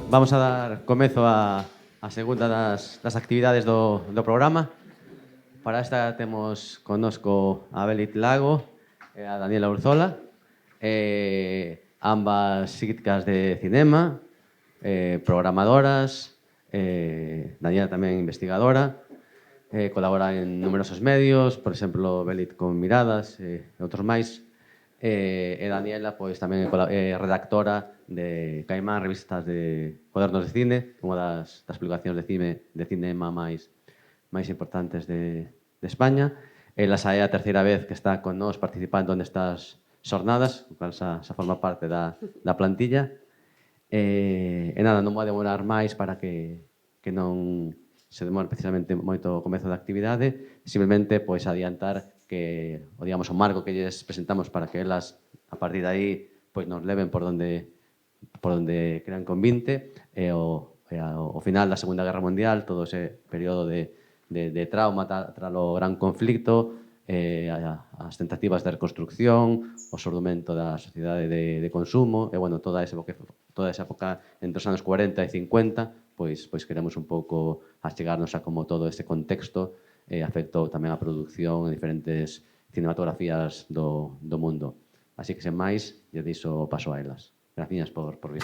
vamos a dar comezo a segunda das actividades do programa. Para esta temos connosco a Belit Lago e a Daniela Urzola, ambas críticas de cinema, programadoras, Daniela tamén investigadora, colabora en numerosos medios, por exemplo, Belit con Miradas e outros máis, e Daniela pois tamén é redactora de Caimán, revistas de cuadernos de cine, unha das publicacións de cinema máis importantes de España. Ela xa é a terceira vez que está con nós participando nestas xornadas, o cual xa forma parte da plantilla. E nada, non vou demorar máis para que non se demore precisamente moito o comezo da actividade, simplemente pois adiantar que o marco que lles presentamos para que elas a partir de aí pois nos leven por onde crean convinte, e ao final da Segunda Guerra Mundial, todo ese período de trauma tras o gran conflicto, as tentativas de reconstrucción, o xordumento da sociedade de consumo, e bueno, toda esa época entre os anos 40 e 50, pois queremos un pouco achegarnos a como todo ese contexto afectou tamén a produción en diferentes cinematografías do mundo. Así que, sen máis, lle deixo o paso a elas. Gracias por vir.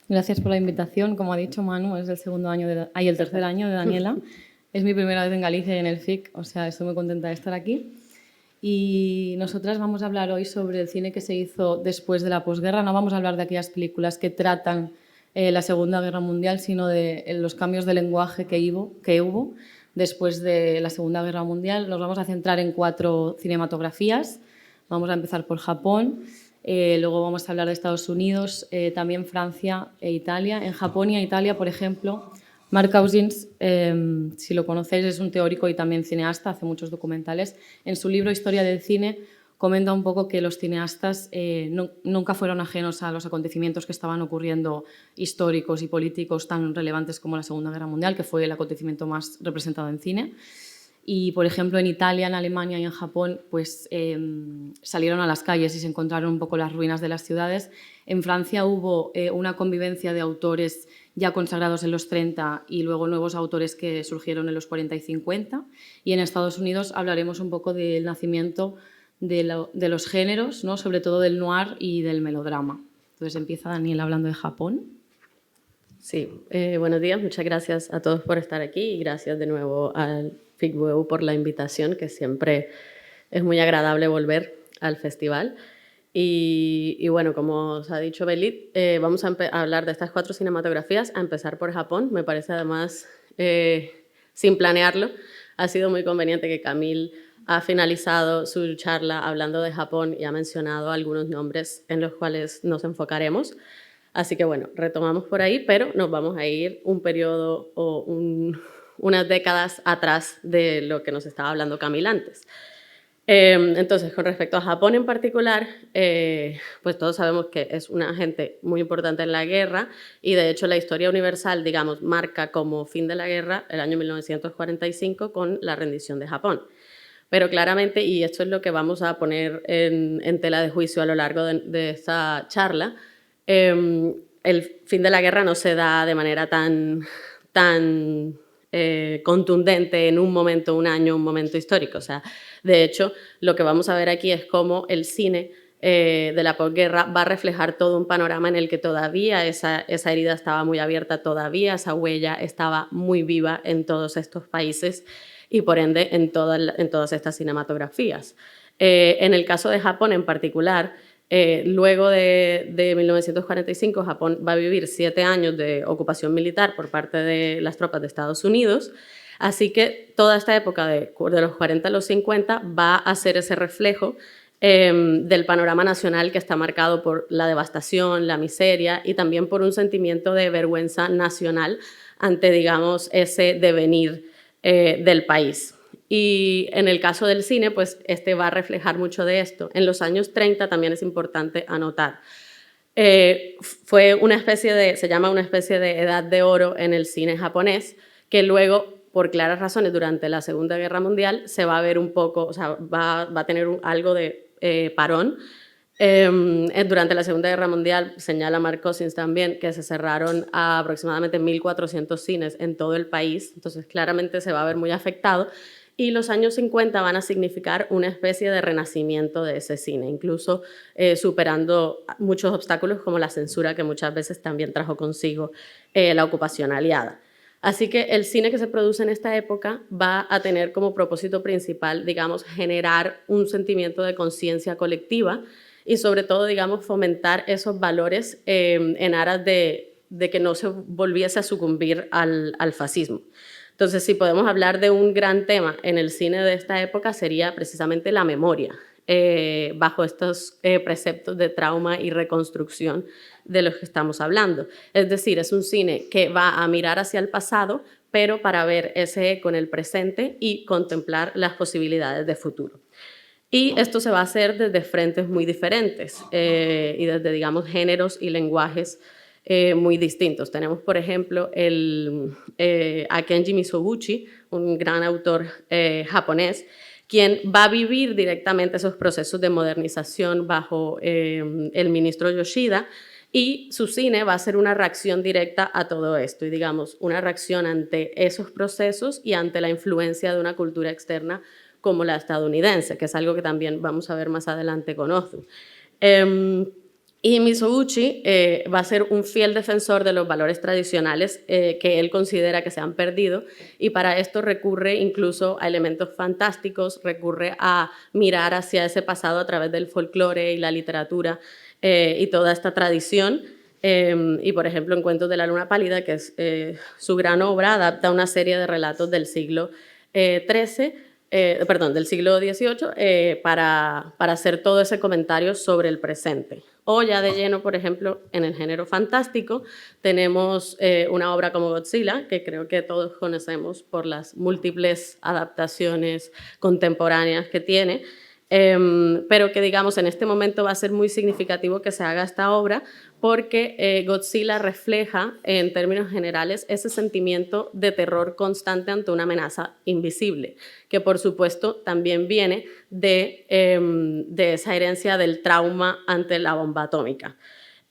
Gracias por la invitación. Como ha dicho Manu, es el tercer año de Daniela. Es mi primera vez en Galicia y en el FIC, o sea, estoy muy contenta de estar aquí. Y nosotras vamos a hablar hoy sobre el cine que se hizo después de la posguerra. No vamos a hablar de aquellas películas que tratan la Segunda Guerra Mundial, sino de los cambios de lenguaje que hubo después de la Segunda Guerra Mundial. Nos vamos a centrar en 4 cinematografías. Vamos a empezar por Japón. Luego vamos a hablar de Estados Unidos, también Francia e Italia. En Japón y Italia, por ejemplo, Mark Cousins, si lo conocéis, es un teórico y también cineasta, hace muchos documentales. En su libro Historia del cine comenta un poco que los cineastas nunca fueron ajenos a los acontecimientos que estaban ocurriendo históricos y políticos tan relevantes como la Segunda Guerra Mundial, que fue el acontecimiento más representado en cine. Y, por ejemplo, en Italia, en Alemania y en Japón, pues salieron a las calles y se encontraron un poco las ruinas de las ciudades. En Francia hubo una convivencia de autores ya consagrados en los 30 y luego nuevos autores que surgieron en los 40 y 50. Y en Estados Unidos hablaremos un poco del nacimiento de los géneros, ¿no? Sobre todo del noir y del melodrama. Entonces empieza Daniel hablando de Japón. Sí, buenos días, muchas gracias a todos por estar aquí y gracias de nuevo al FICBUEU por la invitación, que siempre es muy agradable volver al festival. Y bueno, como os ha dicho Belit, vamos a hablar de estas 4 cinematografías, a empezar por Japón. Me parece además, sin planearlo, ha sido muy conveniente que Camille ha finalizado su charla hablando de Japón y ha mencionado algunos nombres en los cuales nos enfocaremos. Así que bueno, retomamos por ahí, pero nos vamos a ir un periodo o unas décadas atrás de lo que nos estaba hablando Camille antes. Entonces, con respecto a Japón en particular, pues todos sabemos que es un agente muy importante en la guerra y de hecho la historia universal, digamos, marca como fin de la guerra el año 1945 con la rendición de Japón. Pero claramente, y esto es lo que vamos a poner en tela de juicio a lo largo de esta charla, el fin de la guerra no se da de manera tan contundente en un momento, un año, un momento histórico. O sea, de hecho, lo que vamos a ver aquí es cómo el cine de la posguerra va a reflejar todo un panorama en el que todavía esa herida estaba muy abierta, todavía esa huella estaba muy viva en todos estos países y por ende en todas estas cinematografías. En el caso de Japón en particular, luego de 1945, Japón va a vivir 7 años de ocupación militar por parte de las tropas de Estados Unidos, así que toda esta época de los 40 a los 50 va a ser ese reflejo del panorama nacional que está marcado por la devastación, la miseria y también por un sentimiento de vergüenza nacional ante, digamos, ese devenir del país. Y en el caso del cine, pues este va a reflejar mucho de esto. En los años 30 también es importante anotar. Fue una especie de, se llama una especie de edad de oro en el cine japonés, que luego, por claras razones, durante la Segunda Guerra Mundial se va a ver un poco, o sea, va a tener algo de parón. Durante la Segunda Guerra Mundial, señala Mark Cousins también, que se cerraron a aproximadamente 1.400 cines en todo el país, entonces claramente se va a ver muy afectado. Y los años 50 van a significar una especie de renacimiento de ese cine, incluso superando muchos obstáculos como la censura que muchas veces también trajo consigo la ocupación aliada. Así que el cine que se produce en esta época va a tener como propósito principal, digamos, generar un sentimiento de conciencia colectiva y sobre todo, digamos, fomentar esos valores en aras de que no se volviese a sucumbir al fascismo. Entonces, si podemos hablar de un gran tema en el cine de esta época, sería precisamente la memoria, bajo estos preceptos de trauma y reconstrucción de los que estamos hablando. Es decir, es un cine que va a mirar hacia el pasado, pero para ver ese eco en el presente y contemplar las posibilidades de futuro. Y esto se va a hacer desde frentes muy diferentes y desde, digamos, géneros y lenguajes muy distintos. Tenemos, por ejemplo, a Kenji Mizoguchi, un gran autor japonés, quien va a vivir directamente esos procesos de modernización bajo el ministro Yoshida, y su cine va a ser una reacción directa a todo esto, y digamos, una reacción ante esos procesos y ante la influencia de una cultura externa como la estadounidense, que es algo que también vamos a ver más adelante con Ozu. Y Mizoguchi va a ser un fiel defensor de los valores tradicionales que él considera que se han perdido, y para esto recurre incluso a elementos fantásticos, recurre a mirar hacia ese pasado a través del folclore y la literatura y toda esta tradición. Y por ejemplo, en Cuentos de la Luna Pálida, que es su gran obra, adapta una serie de relatos del siglo del siglo XVIII para hacer todo ese comentario sobre el presente. O ya de lleno, por ejemplo, en el género fantástico, tenemos una obra como Godzilla, que creo que todos conocemos por las múltiples adaptaciones contemporáneas que tiene, pero que, digamos, en este momento va a ser muy significativo que se haga esta obra porque Godzilla refleja, en términos generales, ese sentimiento de terror constante ante una amenaza invisible, que por supuesto también viene de esa herencia del trauma ante la bomba atómica.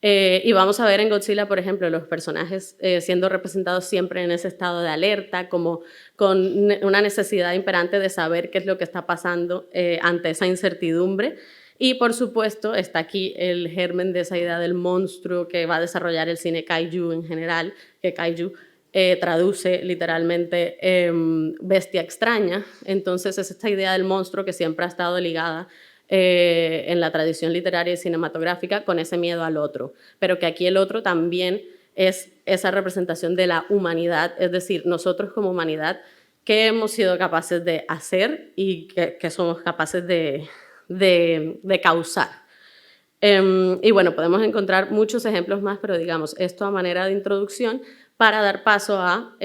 Y vamos a ver en Godzilla, por ejemplo, los personajes siendo representados siempre en ese estado de alerta, como con una necesidad imperante de saber qué es lo que está pasando ante esa incertidumbre. Y por supuesto está aquí el germen de esa idea del monstruo que va a desarrollar el cine kaiju en general, que kaiju traduce literalmente bestia extraña. Entonces es esta idea del monstruo que siempre ha estado ligada en la tradición literaria y cinematográfica con ese miedo al otro, pero que aquí el otro también es esa representación de la humanidad, es decir, nosotros como humanidad, qué hemos sido capaces de hacer y qué somos capaces de causar. Y bueno, podemos encontrar muchos ejemplos más, pero digamos, esto a manera de introducción para dar paso a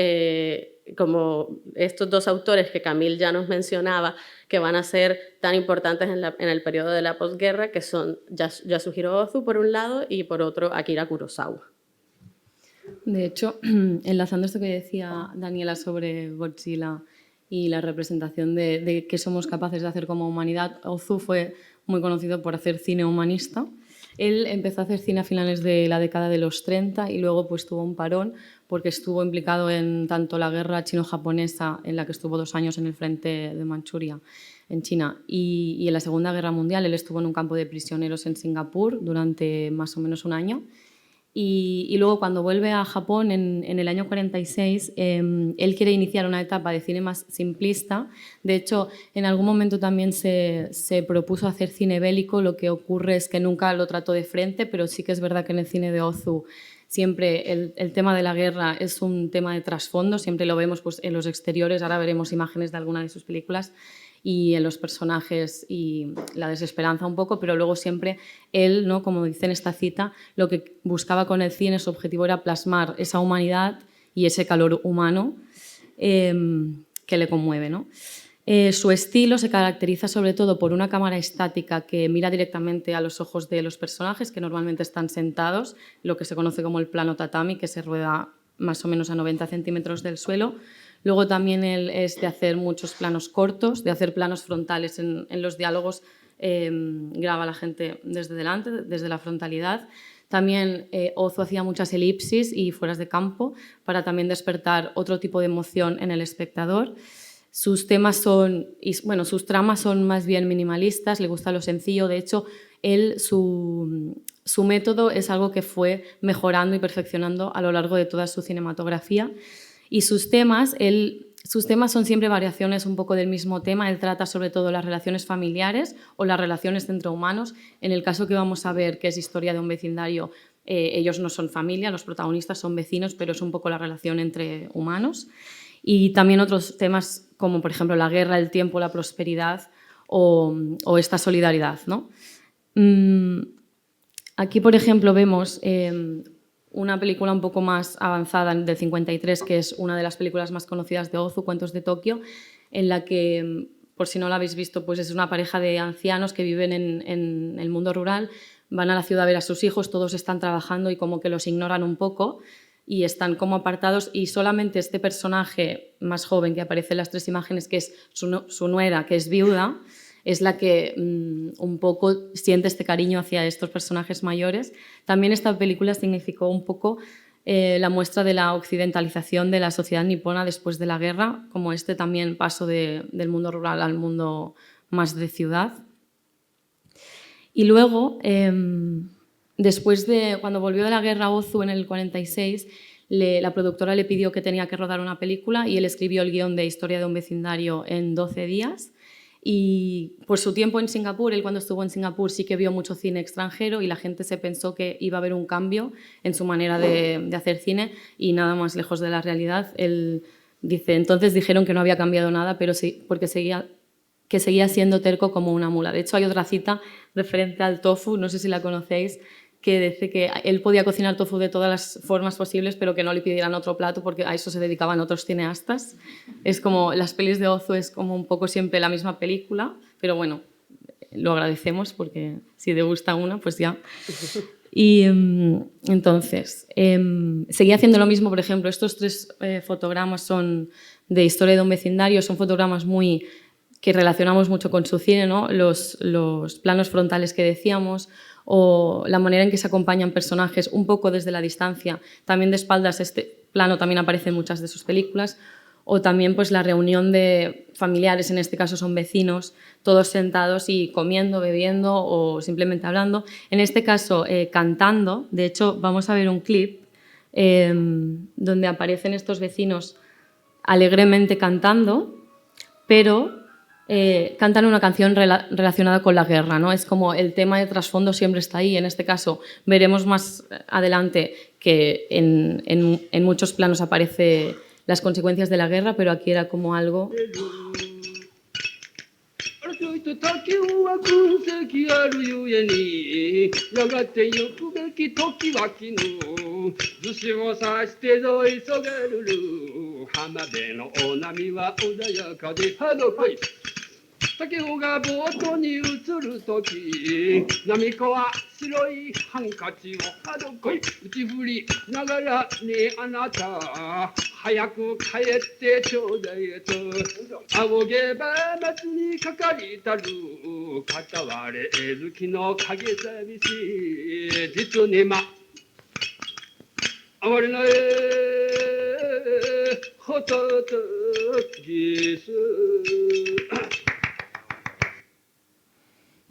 como estos dos autores que Camille ya nos mencionaba, que van a ser tan importantes en el periodo de la posguerra, que son Yasuhiro Ozu por un lado y por otro Akira Kurosawa. De hecho, enlazando esto que decía Daniela sobre Godzilla y la representación de qué somos capaces de hacer como humanidad, Ozu fue muy conocido por hacer cine humanista. Él empezó a hacer cine a finales de la década de los 30 y luego pues tuvo un parón porque estuvo implicado en tanto la guerra chino-japonesa, en la que estuvo 2 años en el frente de Manchuria, en China, y en la Segunda Guerra Mundial. Él estuvo en un campo de prisioneros en Singapur durante más o menos un año. Y luego cuando vuelve a Japón en el año 46, él quiere iniciar una etapa de cine más simplista. De hecho, en algún momento también se propuso hacer cine bélico. Lo que ocurre es que nunca lo trató de frente, pero sí que es verdad que en el cine de Ozu siempre el tema de la guerra es un tema de trasfondo, siempre lo vemos pues, en los exteriores. Ahora veremos imágenes de alguna de sus películas y en los personajes y la desesperanza un poco, pero luego siempre él, ¿no? Como dice en esta cita, lo que buscaba con el cine, su objetivo era plasmar esa humanidad y ese calor humano que le conmueve, ¿no? Su estilo se caracteriza sobre todo por una cámara estática que mira directamente a los ojos de los personajes, que normalmente están sentados, lo que se conoce como el plano tatami, que se rueda más o menos a 90 centímetros del suelo. Luego también él es de hacer muchos planos cortos, de hacer planos frontales en los diálogos graba a la gente desde delante, desde la frontalidad. También Ozu hacía muchas elipsis y fueras de campo para también despertar otro tipo de emoción en el espectador. Sus temas sus tramas son más bien minimalistas, le gusta lo sencillo. De hecho, su método es algo que fue mejorando y perfeccionando a lo largo de toda su cinematografía. Y sus temas son siempre variaciones un poco del mismo tema. Él trata sobre todo las relaciones familiares o las relaciones entre humanos. En el caso que vamos a ver, que es Historia de un vecindario, ellos no son familia, los protagonistas son vecinos, pero es un poco la relación entre humanos. Y también otros temas como, por ejemplo, la guerra, el tiempo, la prosperidad o esta solidaridad, ¿no? Aquí, por ejemplo, vemos una película un poco más avanzada del 53, que es una de las películas más conocidas de Ozu, Cuentos de Tokio, en la que, por si no la habéis visto, pues es una pareja de ancianos que viven en el mundo rural, van a la ciudad a ver a sus hijos, todos están trabajando y como que los ignoran un poco y están como apartados, y solamente este personaje más joven que aparece en las tres imágenes, que es su nuera, que es viuda, es la que un poco siente este cariño hacia estos personajes mayores. También esta película significó un poco la muestra de la occidentalización de la sociedad nipona después de la guerra, como este también paso del mundo rural al mundo más de ciudad. Y luego, después de cuando volvió de la guerra Ozu en el 46, la productora le pidió que tenía que rodar una película y él escribió el guión de Historia de un vecindario en 12 días. Y por su tiempo en Singapur, él cuando estuvo en Singapur sí que vio mucho cine extranjero y la gente se pensó que iba a haber un cambio en su manera de hacer cine, y nada más lejos de la realidad. Él dice, entonces dijeron que no había cambiado nada, pero sí, porque seguía siendo terco como una mula. De hecho, hay otra cita referente al tofu, no sé si la conocéis, que dice que él podía cocinar tofu de todas las formas posibles, pero que no le pidieran otro plato porque a eso se dedicaban otros cineastas. Es como, las pelis de Ozu es como un poco siempre la misma película, pero bueno, lo agradecemos porque si te gusta una, pues ya. Y entonces, seguía haciendo lo mismo. Por ejemplo, estos tres fotogramas son de Historia de un vecindario, son fotogramas que relacionamos mucho con su cine, ¿no? Los planos frontales que decíamos, o la manera en que se acompañan personajes un poco desde la distancia. También de espaldas, este plano también aparece en muchas de sus películas. O también pues, la reunión de familiares, en este caso son vecinos, todos sentados y comiendo, bebiendo o simplemente hablando. En este caso, cantando. De hecho, vamos a ver un clip donde aparecen estos vecinos alegremente cantando, pero cantan una canción relacionada con la guerra, ¿no? Es como el tema de trasfondo siempre está ahí. En este caso veremos más adelante que en muchos planos aparece las consecuencias de la guerra, pero aquí era como algo...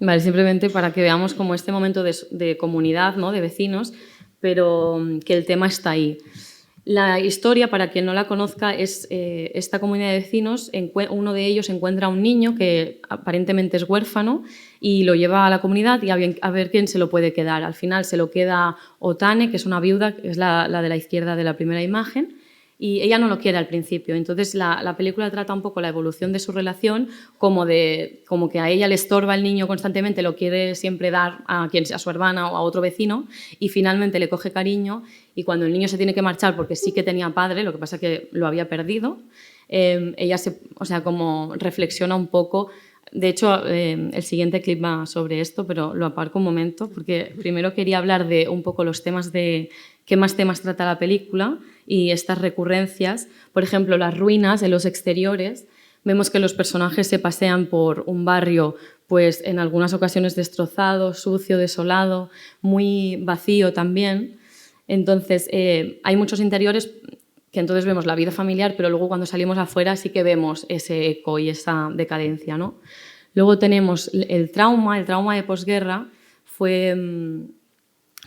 Vale, simplemente para que veamos como este momento de comunidad, ¿no? De vecinos, pero que el tema está ahí. La historia, para quien no la conozca, es esta comunidad de vecinos, uno de ellos encuentra a un niño que aparentemente es huérfano y lo lleva a la comunidad y a ver quién se lo puede quedar. Al final se lo queda Otane, que es una viuda, que es la de la izquierda de la primera imagen, y ella no lo quiere al principio. Entonces la película trata un poco la evolución de su relación, como que a ella le estorba el niño constantemente, lo quiere siempre dar a quien sea su hermana o a otro vecino, y finalmente le coge cariño, y cuando el niño se tiene que marchar, porque sí que tenía padre, lo que pasa es que lo había perdido, ella como reflexiona un poco. De hecho, el siguiente clip va sobre esto, pero lo aparco un momento, porque primero quería hablar de un poco los temas qué más temas trata la película y estas recurrencias. Por ejemplo, las ruinas en los exteriores, Vemos que los personajes se pasean por un barrio, pues en algunas ocasiones destrozado, sucio, desolado, muy vacío también. Entonces, hay muchos interiores que entonces vemos la vida familiar, pero luego cuando salimos afuera sí que vemos ese eco y esa decadencia, ¿no? Luego tenemos el trauma de posguerra fue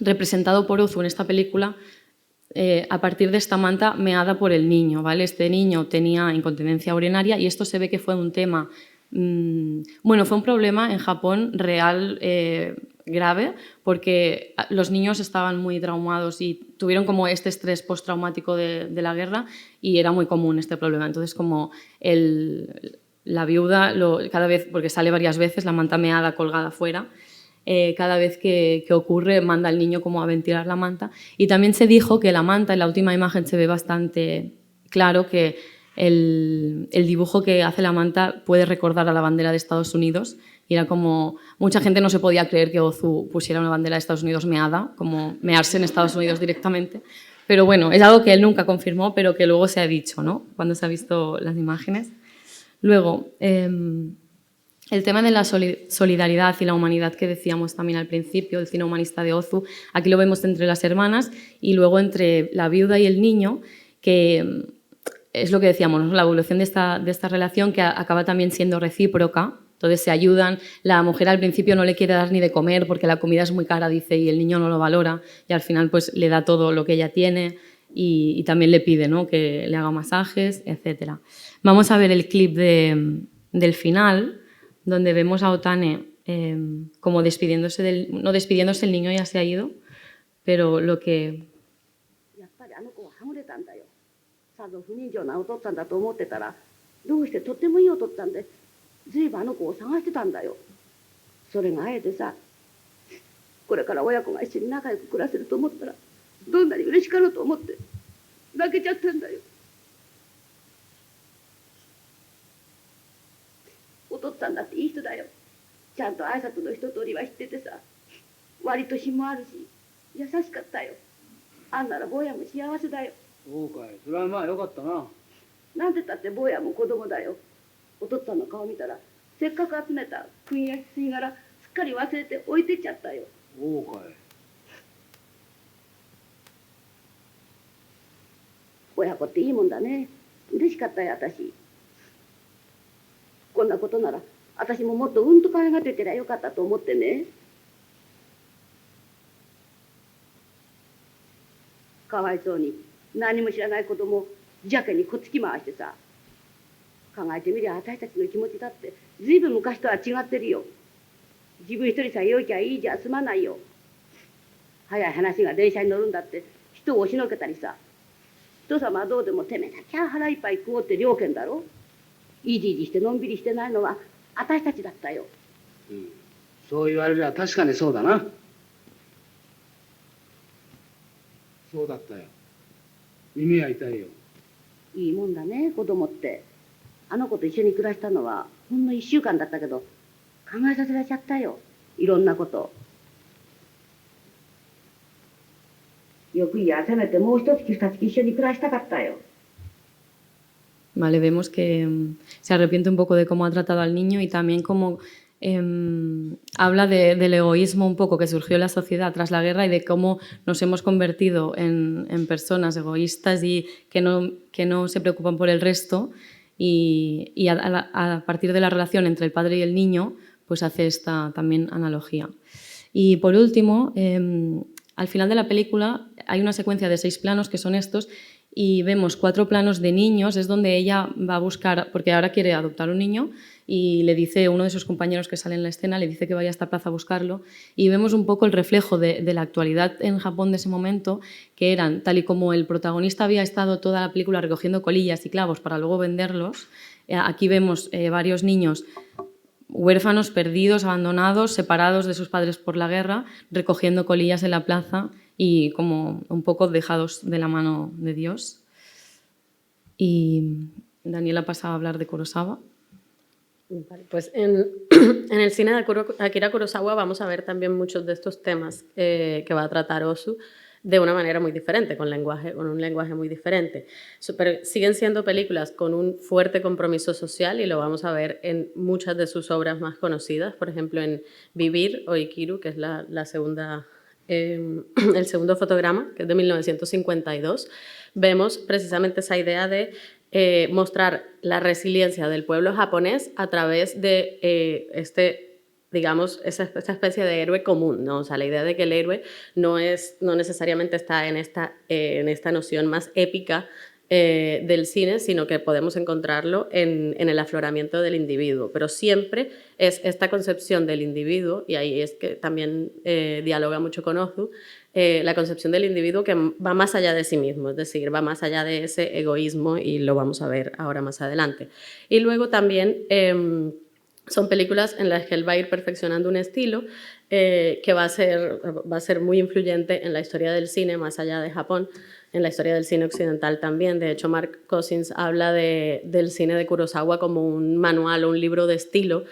representado por Ozu en esta película a partir de esta manta meada por el niño, ¿vale? Este niño tenía incontinencia urinaria y esto se ve que fue un tema, bueno, fue un problema en Japón real grave porque los niños estaban muy traumados y tuvieron como este estrés postraumático de la guerra y era muy común este problema. Entonces, como la viuda, cada vez, porque sale varias veces, la manta meada colgada fuera, cada vez que ocurre manda al niño como a ventilar la manta. Y también se dijo que la manta, en la última imagen se ve bastante claro que el dibujo que hace la manta puede recordar a la bandera de Estados Unidos. Y era como, mucha gente no se podía creer que Ozu pusiera una bandera de Estados Unidos meada, como mearse en Estados Unidos directamente. Pero bueno, es algo que él nunca confirmó, pero que luego se ha dicho, ¿no? Cuando se han visto las imágenes. Luego, el tema de la solidaridad y la humanidad que decíamos también al principio, el cine humanista de Ozu, aquí lo vemos entre las hermanas y luego entre la viuda y el niño, que es lo que decíamos, ¿no? La evolución de esta relación que acaba también siendo recíproca. Entonces se ayudan, la mujer al principio no le quiere dar ni de comer porque la comida es muy cara, dice, y el niño no lo valora y al final pues le da todo lo que ella tiene y también le pide, ¿no? Que le haga masajes, etc. Vamos a ver el clip del final, donde vemos a Otane como despidiéndose no despidiéndose, el niño ya se ha ido, pero lo que... やっぱりあの子ははぐれたんだよ。さぞ不人情なお父っつぁんだと思ってたら、どうしてとってもいいお父っつぁんで、ずいぶんあの子を探してたんだよ。それがあえてさ、これから親子が一緒に仲良く暮らせると思ったら、どんなに嬉しかろうと思って泣けちゃったんだよ。お父っつぁんだっていい人だよ。ちゃんと挨拶の一通りは知っててさ、割と品もあるし優しかったよ。あんなら坊やも幸せだよ。そうかい、それはまあよかったな。なんてったって坊やも子供だよ。お父っつぁんの顔見たら、せっかく集めた釘や吸い殻すっかり忘れて置いてっちゃったよ。そうかい。親子っていいもんだね。嬉しかったよ私。こんなことなら私ももっとうんと可愛がっててりゃよかったと思ってね。かわいそうに何も知らない子供を邪気にこっつき回してさ。考えてみりゃ私たちの気持ちだってずいぶん昔とは違ってるよ。自分一人さえよきゃいいじゃ済まないよ。早い話が電車に乗るんだって人を押しのけたりさ。人様はどうでもてめえだけは腹いっぱい食おうって了見だろ。いじいじしてのんびりしてないのは私たちだったよ。うん、そう言われりゃ確かにそうだな。そうだったよ。耳は痛いよ。いいもんだね子供って。あの子と一緒に暮らしたのはほんの1週間だったけど考えさせられちゃったよ。いろんなこと。よくいやせめてもう一月二月一緒に暮らしたかったよ。 Vale, vemos que se arrepiente un poco de cómo ha tratado al niño y también cómo habla del egoísmo un poco que surgió en la sociedad tras la guerra y de cómo nos hemos convertido en personas egoístas y que no se preocupan por el resto y a partir de la relación entre el padre y el niño pues hace esta también analogía. Y por último, al final de la película hay una secuencia de 6 planos que son estos y vemos 4 planos de niños, es donde ella va a buscar, porque ahora quiere adoptar un niño y le dice, uno de sus compañeros que sale en la escena, le dice que vaya a esta plaza a buscarlo y vemos un poco el reflejo de la actualidad en Japón de ese momento, que eran, tal y como el protagonista había estado toda la película recogiendo colillas y clavos para luego venderlos, aquí vemos varios niños huérfanos, perdidos, abandonados, separados de sus padres por la guerra, recogiendo colillas en la plaza y como un poco dejados de la mano de Dios. Y Daniela pasa a hablar de Kurosawa. Vale, pues en el cine de Akira Kurosawa vamos a ver también muchos de estos temas que va a tratar Ozu. de una manera muy diferente, con un lenguaje muy diferente. Pero siguen siendo películas con un fuerte compromiso social y lo vamos a ver en muchas de sus obras más conocidas, por ejemplo en Vivir o Ikiru, que es el segundo fotograma, que es de 1952, vemos precisamente esa idea de mostrar la resiliencia del pueblo japonés a través de digamos, esta especie de héroe común, ¿no? O sea, la idea de que el héroe no necesariamente está en esta noción más épica del cine, sino que podemos encontrarlo en el afloramiento del individuo, pero siempre es esta concepción del individuo, y ahí es que también dialoga mucho con Ozu, la concepción del individuo que va más allá de sí mismo, es decir, va más allá de ese egoísmo, y lo vamos a ver ahora más adelante. Y luego también son películas en las que él va a ir perfeccionando un estilo que va a ser muy influyente en la historia del cine, más allá de Japón, en la historia del cine occidental también. De hecho, Mark Cousins habla del cine de Kurosawa como un manual o un libro de estilo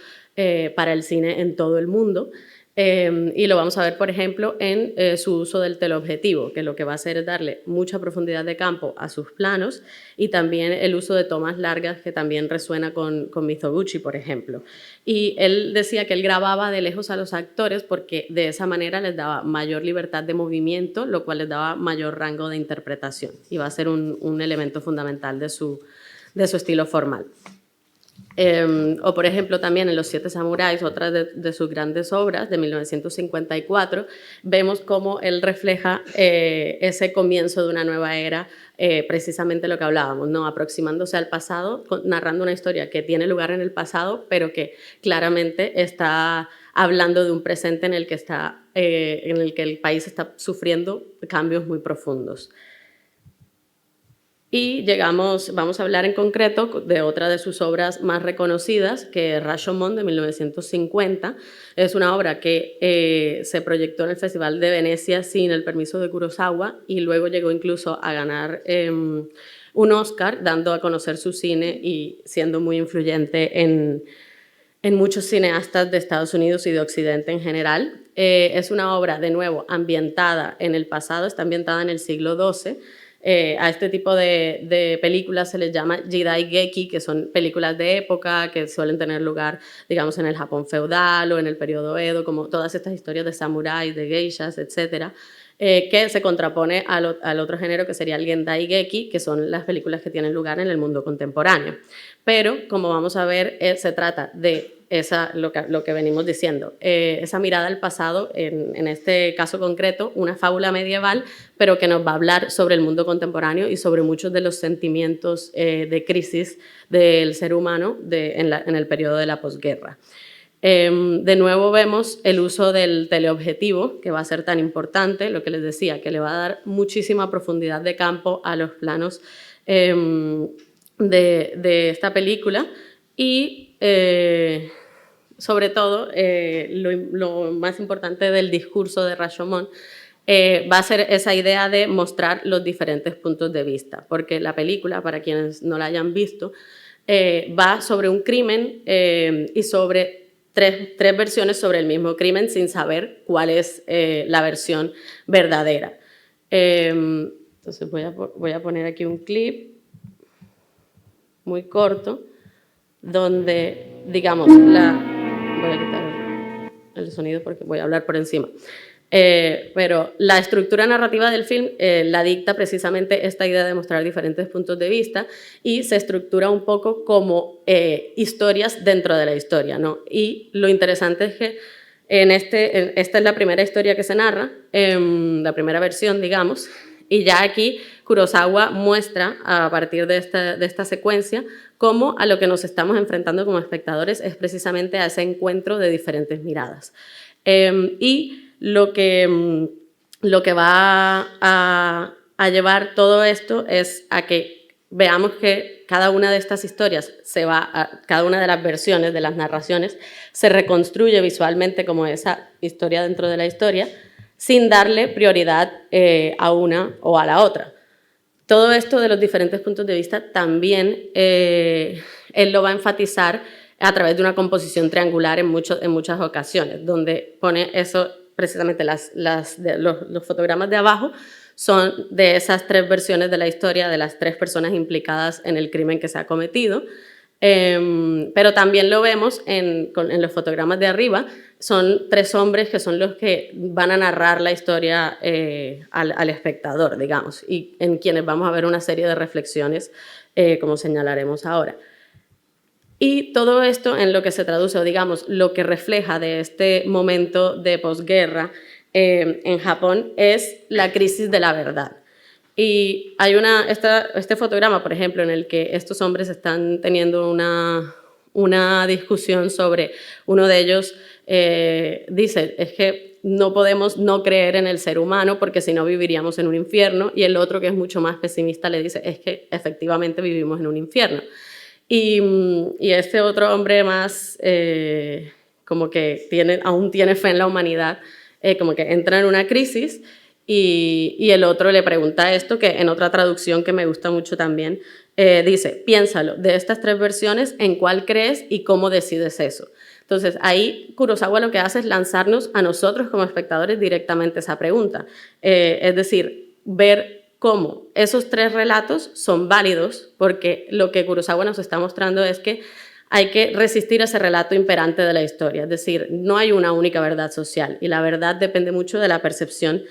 para el cine en todo el mundo. Y lo vamos a ver, por ejemplo, en su uso del teleobjetivo, que lo que va a hacer es darle mucha profundidad de campo a sus planos, y también el uso de tomas largas, que también resuena con Mizoguchi, por ejemplo. Y él decía que él grababa de lejos a los actores porque de esa manera les daba mayor libertad de movimiento, lo cual les daba mayor rango de interpretación, y va a ser un elemento fundamental de su estilo formal. O por ejemplo también en Los Siete Samuráis, otra de sus grandes obras de 1954, vemos cómo él refleja ese comienzo de una nueva era, precisamente lo que hablábamos, ¿no? Aproximándose al pasado, narrando una historia que tiene lugar en el pasado, pero que claramente está hablando de un presente en el que el país está sufriendo cambios muy profundos. Y vamos a hablar en concreto de otra de sus obras más reconocidas, que es Rashomon, de 1950. Es una obra que se proyectó en el Festival de Venecia sin el permiso de Kurosawa, y luego llegó incluso a ganar un Oscar, dando a conocer su cine y siendo muy influyente en muchos cineastas de Estados Unidos y de Occidente en general. Es una obra, de nuevo, ambientada en el pasado, está ambientada en el siglo XII. A este tipo de películas se les llama Jidaigeki, que son películas de época que suelen tener lugar, digamos, en el Japón feudal o en el periodo Edo, como todas estas historias de samuráis, de geishas, etcétera, que se contrapone al otro género, que sería el Gendaigeki, que son las películas que tienen lugar en el mundo contemporáneo. Pero, como vamos a ver, se trata de lo que venimos diciendo, esa mirada al pasado, en este caso concreto, una fábula medieval, pero que nos va a hablar sobre el mundo contemporáneo y sobre muchos de los sentimientos de crisis del ser humano en el periodo de la posguerra. De nuevo vemos el uso del teleobjetivo, que va a ser tan importante, lo que les decía, que le va a dar muchísima profundidad de campo a los planos de esta película, y sobre todo lo más importante del discurso de Rashomon va a ser esa idea de mostrar los diferentes puntos de vista, porque la película, para quienes no la hayan visto, va sobre un crimen y sobre tres versiones sobre el mismo crimen, sin saber cuál es la versión verdadera. Entonces voy a poner aquí un clip muy corto donde, digamos, voy a quitar el sonido porque voy a hablar por encima. Pero la estructura narrativa del film la dicta precisamente esta idea de mostrar diferentes puntos de vista, y se estructura un poco como historias dentro de la historia, ¿no? Y lo interesante es que esta es la primera historia que se narra, la primera versión, digamos, y ya aquí Kurosawa muestra, a partir de esta secuencia, cómo a lo que nos estamos enfrentando como espectadores es precisamente a ese encuentro de diferentes miradas. Y lo que va a llevar todo esto es a que veamos que cada una de estas historias cada una de las versiones, de las narraciones, se reconstruye visualmente como esa historia dentro de la historia, sin darle prioridad a una o a la otra. Todo esto de los diferentes puntos de vista también él lo va a enfatizar a través de una composición triangular en muchas ocasiones, donde pone eso precisamente los fotogramas de abajo son de esas 3 versiones de la historia de las 3 personas implicadas en el crimen que se ha cometido. Pero también lo vemos en los fotogramas de arriba, son 3 hombres que son los que van a narrar la historia al espectador, digamos, y en quienes vamos a ver una serie de reflexiones, como señalaremos ahora. Y todo esto en lo que se traduce, o digamos, lo que refleja de este momento de posguerra en Japón es la crisis de la verdad. Y hay este fotograma, por ejemplo, en el que estos hombres están teniendo una discusión sobre, uno de ellos dice, es que no podemos no creer en el ser humano porque si no viviríamos en un infierno, y el otro, que es mucho más pesimista, le dice, es que efectivamente vivimos en un infierno. Y este otro hombre más, como que aún tiene fe en la humanidad, como que entra en una crisis. Y el otro le pregunta esto, que en otra traducción que me gusta mucho también, dice, piénsalo, de estas 3 versiones, ¿en cuál crees y cómo decides eso? Entonces, ahí Kurosawa lo que hace es lanzarnos a nosotros como espectadores directamente esa pregunta. Es decir, ver cómo esos 3 relatos son válidos, porque lo que Kurosawa nos está mostrando es que hay que resistir ese relato imperante de la historia. Es decir, no hay una única verdad social y la verdad depende mucho de la percepción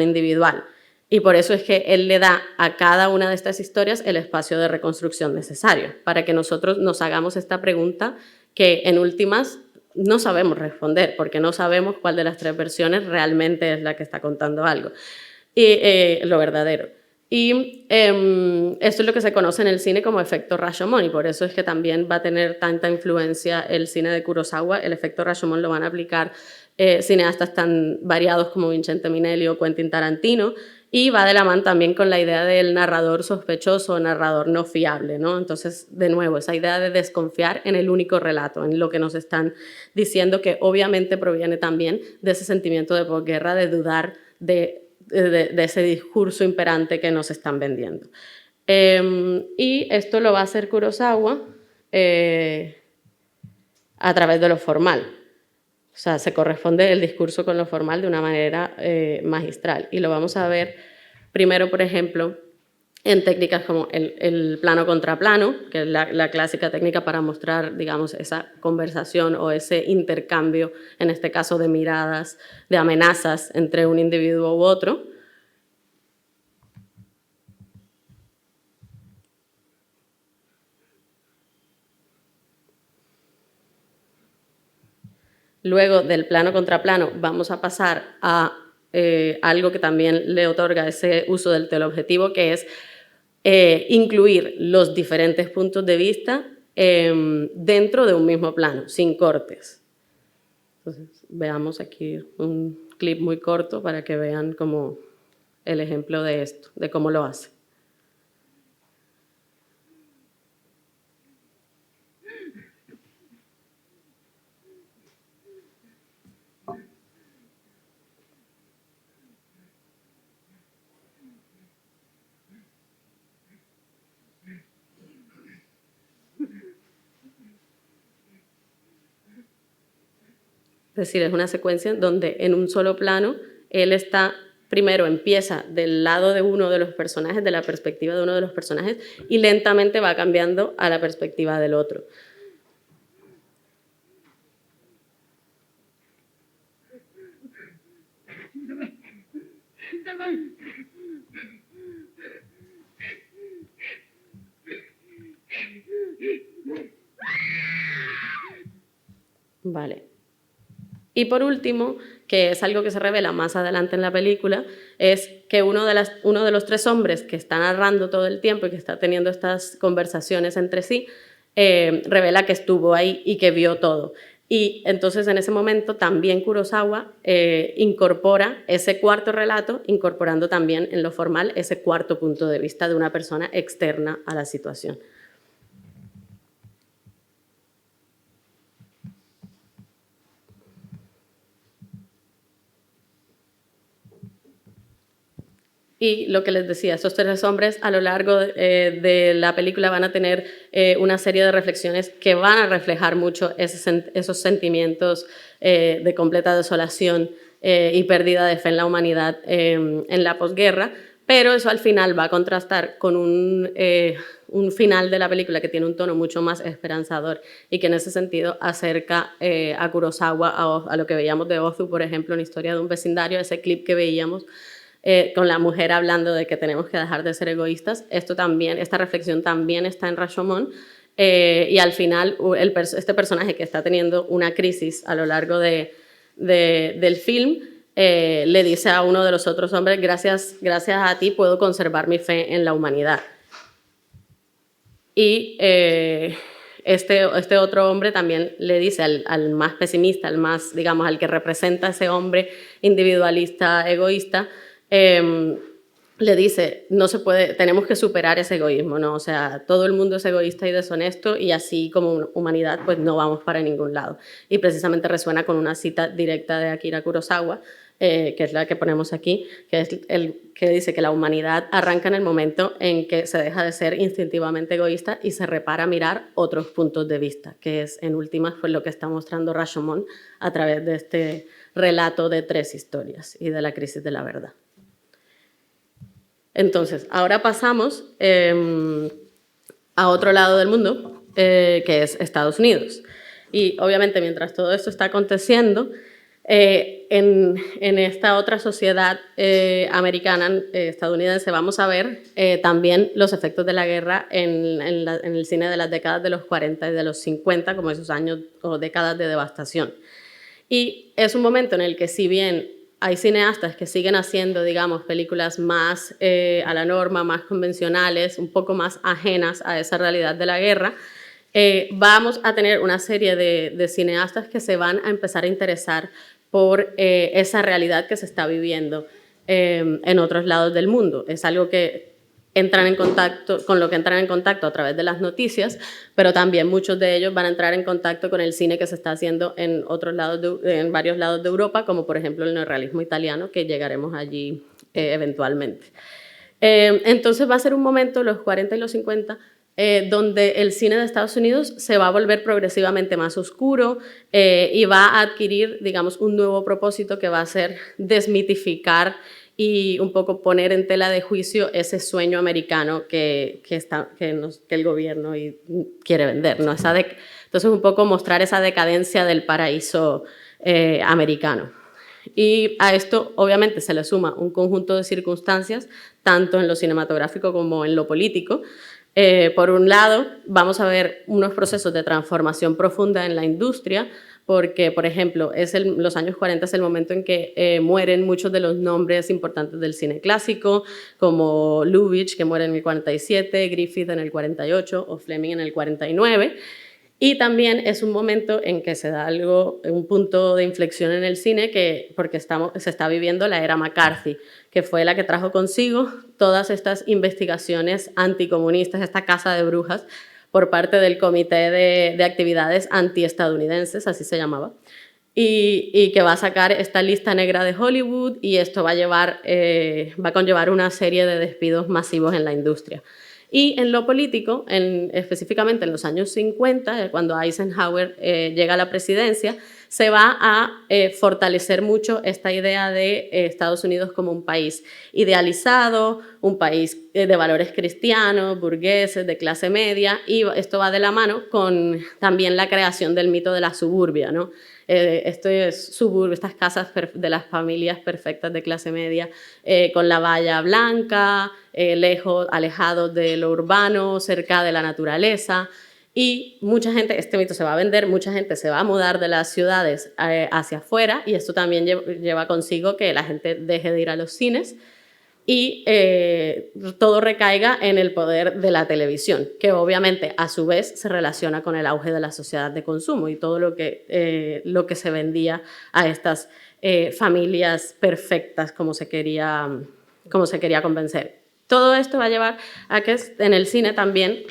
individual. Y por eso es que él le da a cada una de estas historias el espacio de reconstrucción necesario, para que nosotros nos hagamos esta pregunta que en últimas no sabemos responder, porque no sabemos cuál de las 3 versiones realmente es la que está contando algo, y lo verdadero. Y esto es lo que se conoce en el cine como efecto Rashomon, y por eso es que también va a tener tanta influencia el cine de Kurosawa. El efecto Rashomon lo van a aplicar cineastas tan variados como Vincente Minnelli o Quentin Tarantino, y va de la mano también con la idea del narrador sospechoso, narrador no fiable, ¿no? Entonces, de nuevo, esa idea de desconfiar en el único relato, en lo que nos están diciendo, que obviamente proviene también de ese sentimiento de posguerra, de dudar de ese discurso imperante que nos están vendiendo. Y esto lo va a hacer Kurosawa a través de lo formal. O sea, se corresponde el discurso con lo formal de una manera magistral. Y lo vamos a ver primero, por ejemplo, en técnicas como el plano contra plano, que es la clásica técnica para mostrar, digamos, esa conversación o ese intercambio, en este caso de miradas, de amenazas entre un individuo u otro. Luego del plano contra plano vamos a pasar a algo que también le otorga ese uso del teleobjetivo, que es incluir los diferentes puntos de vista dentro de un mismo plano, sin cortes. Entonces, veamos aquí un clip muy corto para que vean como el ejemplo de esto, de cómo lo hace. Es decir, es una secuencia donde en un solo plano él está, primero empieza del lado de uno de los personajes, de la perspectiva de uno de los personajes, y lentamente va cambiando a la perspectiva del otro. Vale. Y por último, que es algo que se revela más adelante en la película, es que uno de los 3 hombres que está narrando todo el tiempo y que está teniendo estas conversaciones entre sí, revela que estuvo ahí y que vio todo. Y entonces en ese momento también Kurosawa incorpora ese cuarto relato, incorporando también en lo formal ese cuarto punto de vista de una persona externa a la situación. Y lo que les decía, estos tres hombres a lo largo de la película van a tener una serie de reflexiones que van a reflejar mucho esos sentimientos de completa desolación y pérdida de fe en la humanidad en la posguerra, pero eso al final va a contrastar con un final de la película que tiene un tono mucho más esperanzador y que en ese sentido acerca a Kurosawa, a lo que veíamos de Ozu, por ejemplo, en Historia de un vecindario, ese clip que veíamos, con la mujer hablando de que tenemos que dejar de ser egoístas. Esta reflexión también está en Rashomon, y al final este personaje que está teniendo una crisis a lo largo del film le dice a uno de los otros hombres, gracias a ti puedo conservar mi fe en la humanidad. Y este otro hombre también le dice al más pesimista, al que representa a ese hombre individualista, egoísta, le dice, no se puede, tenemos que superar ese egoísmo, ¿no? O sea, todo el mundo es egoísta y deshonesto y así como humanidad pues no vamos para ningún lado. Y precisamente resuena con una cita directa de Akira Kurosawa, que es la que ponemos aquí, que es el que dice que la humanidad arranca en el momento en que se deja de ser instintivamente egoísta y se repara a mirar otros puntos de vista, que es en últimas pues lo que está mostrando Rashomon a través de este relato de tres historias y de la crisis de la verdad. Entonces, ahora pasamos a otro lado del mundo, que es Estados Unidos. Y obviamente mientras todo esto está aconteciendo, en esta otra sociedad americana, estadounidense, vamos a ver también los efectos de la guerra en el cine de las décadas de los 40 y de los 50, como esos años o décadas de devastación. Y es un momento en el que, si bien hay cineastas que siguen haciendo, digamos, películas más a la norma, más convencionales, un poco más ajenas a esa realidad de la guerra, vamos a tener una serie de cineastas que se van a empezar a interesar por esa realidad que se está viviendo en otros lados del mundo. Es algo que con lo que entran en contacto a través de las noticias, pero también muchos de ellos van a entrar en contacto con el cine que se está haciendo en varios lados de Europa, como por ejemplo el neorrealismo italiano, que llegaremos allí eventualmente. Entonces va a ser un momento, los 40 y los 50, donde el cine de Estados Unidos se va a volver progresivamente más oscuro y va a adquirir, digamos, un nuevo propósito que va a ser desmitificar y un poco poner en tela de juicio ese sueño americano que el gobierno quiere vender, ¿no? Entonces, un poco mostrar esa decadencia del paraíso americano. Y a esto, obviamente, se le suma un conjunto de circunstancias, tanto en lo cinematográfico como en lo político. Por un lado, vamos a ver unos procesos de transformación profunda en la industria, porque, por ejemplo, los años 40 es el momento en que mueren muchos de los nombres importantes del cine clásico, como Lubitsch, que muere en el 47, Griffith en el 48 o Fleming en el 49. Y también es un momento en que se da un punto de inflexión en el cine, porque se está viviendo la era McCarthy, que fue la que trajo consigo todas estas investigaciones anticomunistas, esta casa de brujas, por parte del Comité de Actividades Antiestadounidenses, así se llamaba, y que va a sacar esta lista negra de Hollywood, y esto va a conllevar una serie de despidos masivos en la industria. Y en lo político, específicamente en los años 50, cuando Eisenhower llega a la presidencia, se va a fortalecer mucho esta idea de Estados Unidos como un país idealizado, un país de valores cristianos, burgueses, de clase media, y esto va de la mano con también la creación del mito de la suburbia, ¿no? Estas casas de las familias perfectas de clase media, con la valla blanca, alejados de lo urbano, cerca de la naturaleza. Y mucha gente, este mito se va a vender, mucha gente se va a mudar de las ciudades hacia afuera, y esto también lleva consigo que la gente deje de ir a los cines y todo recaiga en el poder de la televisión, que obviamente a su vez se relaciona con el auge de la sociedad de consumo y todo lo que se vendía a estas familias perfectas como se quería convencer. Todo esto va a llevar a que en el cine también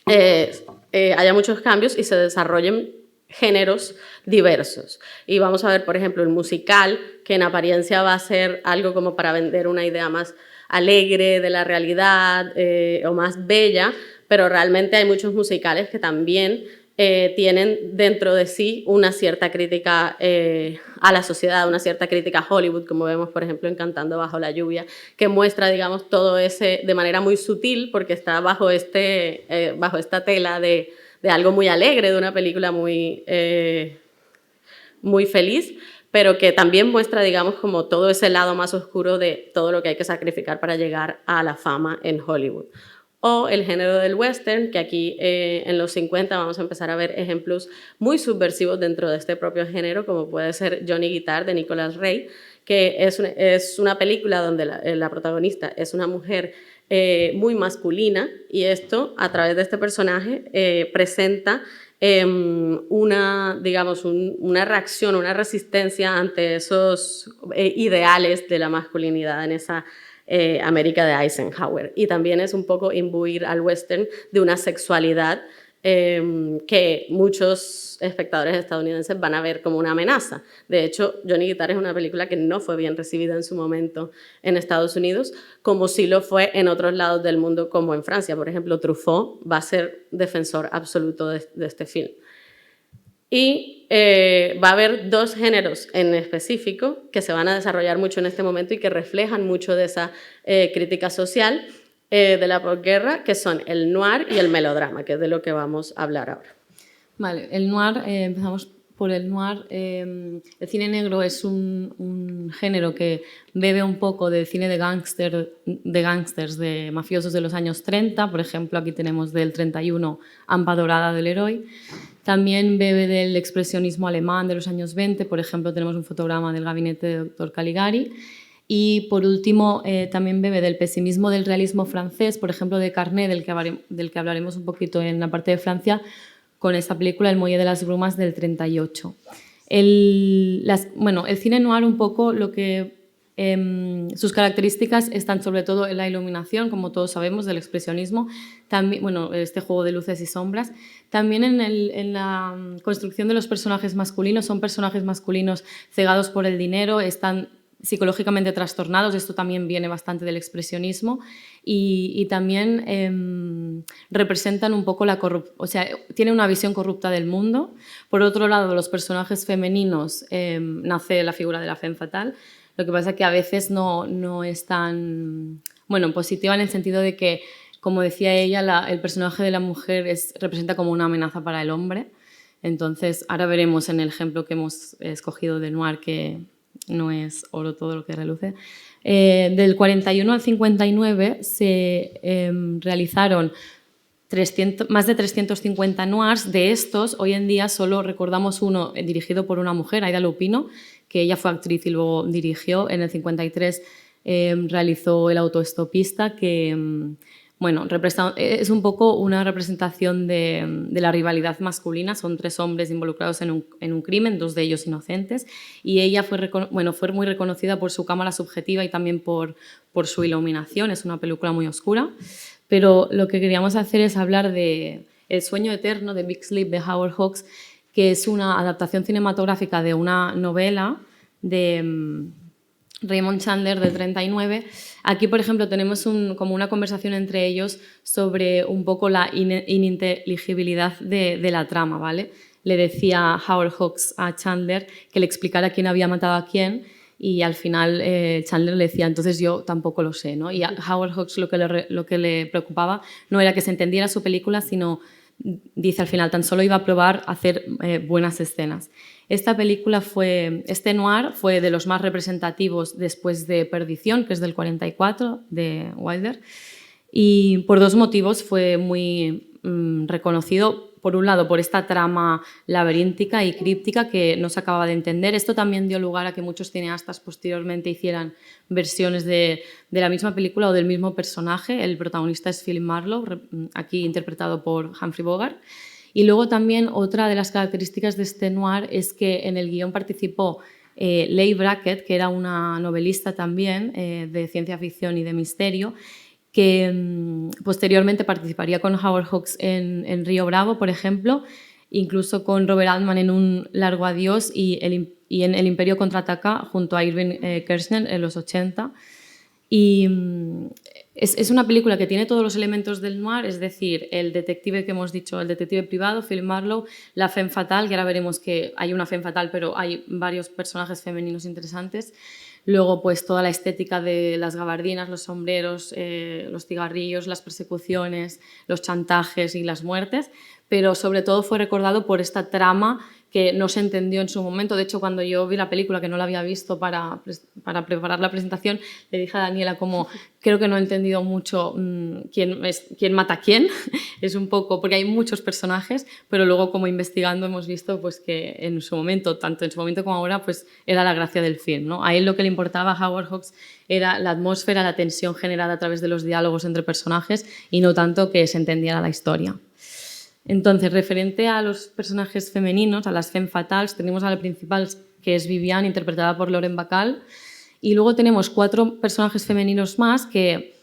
haya muchos cambios y se desarrollen géneros diversos. Y vamos a ver, por ejemplo, el musical, que en apariencia va a ser algo como para vender una idea más alegre de la realidad o más bella, pero realmente hay muchos musicales que también tienen dentro de sí una cierta crítica a la sociedad, una cierta crítica a Hollywood, como vemos, por ejemplo, en Cantando bajo la lluvia, que muestra, digamos, todo ese de manera muy sutil, porque está bajo esta tela de algo muy alegre, de una película muy feliz, pero que también muestra, digamos, como todo ese lado más oscuro de todo lo que hay que sacrificar para llegar a la fama en Hollywood. O el género del western, que aquí en los 50 vamos a empezar a ver ejemplos muy subversivos dentro de este propio género, como puede ser Johnny Guitar de Nicholas Ray, que es una película donde la protagonista es una mujer muy masculina, y esto, a través de este personaje, presenta una reacción, una resistencia ante esos ideales de la masculinidad en esa América de Eisenhower. Y también es un poco imbuir al western de una sexualidad que muchos espectadores estadounidenses van a ver como una amenaza. De hecho, Johnny Guitar es una película que no fue bien recibida en su momento en Estados Unidos, como sí lo fue en otros lados del mundo, como en Francia. Por ejemplo, Truffaut va a ser defensor absoluto de este film. Y va a haber dos géneros en específico que se van a desarrollar mucho en este momento y que reflejan mucho de esa crítica social de la posguerra, que son el noir y el melodrama, que es de lo que vamos a hablar ahora. Vale, el noir, empezamos por el noir. El cine negro es un género que bebe un poco del cine de gángsters, de mafiosos de los años 30. Por ejemplo, aquí tenemos del 31 Hampa Dorada del Leroy. También bebe del expresionismo alemán de los años 20. Por ejemplo, tenemos un fotograma del gabinete de Dr. Caligari. Y por último, también bebe del pesimismo del realismo francés, por ejemplo, de Carnet, del que hablaremos un poquito en la parte de Francia, con esta película El muelle de las brumas del 38. El cine noir, un poco lo que sus características están sobre todo en la iluminación, como todos sabemos, del expresionismo, también, este juego de luces y sombras, también en la construcción de los personajes masculinos. Son personajes masculinos cegados por el dinero, están psicológicamente trastornados. Esto también viene bastante del expresionismo, y también representan un poco tiene una visión corrupta del mundo. Por otro lado, los personajes femeninos, nace la figura de la femme fatale. Lo que pasa es que a veces no es tan positiva, en el sentido de que, como decía ella, el personaje de la mujer representa como una amenaza para el hombre. Entonces, ahora veremos en el ejemplo que hemos escogido de noir que no es oro todo lo que reluce. Del 41 al 59 se realizaron más de 350 noirs. De estos, hoy en día solo recordamos uno dirigido por una mujer, Aida Lupino, que ella fue actriz y luego dirigió. En el 53 realizó El autoestopista, que es un poco una representación de la rivalidad masculina. Son tres hombres involucrados en un crimen, dos de ellos inocentes, y ella fue muy reconocida por su cámara subjetiva y también por su iluminación. Es una película muy oscura, pero lo que queríamos hacer es hablar de El sueño eterno, de Big Sleep, de Howard Hawks, que es una adaptación cinematográfica de una novela de Raymond Chandler del 39. Aquí, por ejemplo, tenemos como una conversación entre ellos sobre un poco la ininteligibilidad de la trama, ¿vale? Le decía Howard Hawks a Chandler que le explicara quién había matado a quién, y al final Chandler le decía, entonces yo tampoco lo sé, ¿no? Y a Howard Hawks lo que le preocupaba no era que se entendiera su película, sino, dice al final, tan solo iba a probar a hacer buenas escenas. Este noir fue de los más representativos después de Perdición, que es del 44, de Wilder, y por dos motivos fue muy reconocido. Por un lado, por esta trama laberíntica y críptica que no se acababa de entender. Esto también dio lugar a que muchos cineastas posteriormente hicieran versiones de la misma película o del mismo personaje. El protagonista es Philip Marlowe, aquí interpretado por Humphrey Bogart. Y luego también otra de las características de este noir es que en el guión participó Leigh Brackett, que era una novelista también de ciencia ficción y de misterio, que posteriormente participaría con Howard Hawks en Río Bravo, por ejemplo, incluso con Robert Altman en Un largo adiós y en El imperio contraataca junto a Irving Kershner en los 80. Y es una película que tiene todos los elementos del noir, es decir, el detective que hemos dicho, el detective privado, Philip Marlowe, la femme fatale, que ahora veremos que hay una femme fatale, pero hay varios personajes femeninos interesantes. Luego, pues toda la estética de las gabardinas, los sombreros, los cigarrillos, las persecuciones, los chantajes y las muertes, pero sobre todo fue recordado por esta trama que no se entendió en su momento. De hecho, cuando yo vi la película, que no la había visto para preparar la presentación, le dije a Daniela como, creo que no he entendido mucho quién mata a quién. Es un poco, porque hay muchos personajes, pero luego como investigando hemos visto pues, que en su momento, tanto en su momento como ahora, pues era la gracia del film, ¿no? A él lo que le importaba a Howard Hawks era la atmósfera, la tensión generada a través de los diálogos entre personajes y no tanto que se entendiera la historia. Entonces, referente a los personajes femeninos, a las femme fatales, tenemos a la principal, que es Viviane, interpretada por Lauren Bacall, y luego tenemos 4 personajes femeninos más que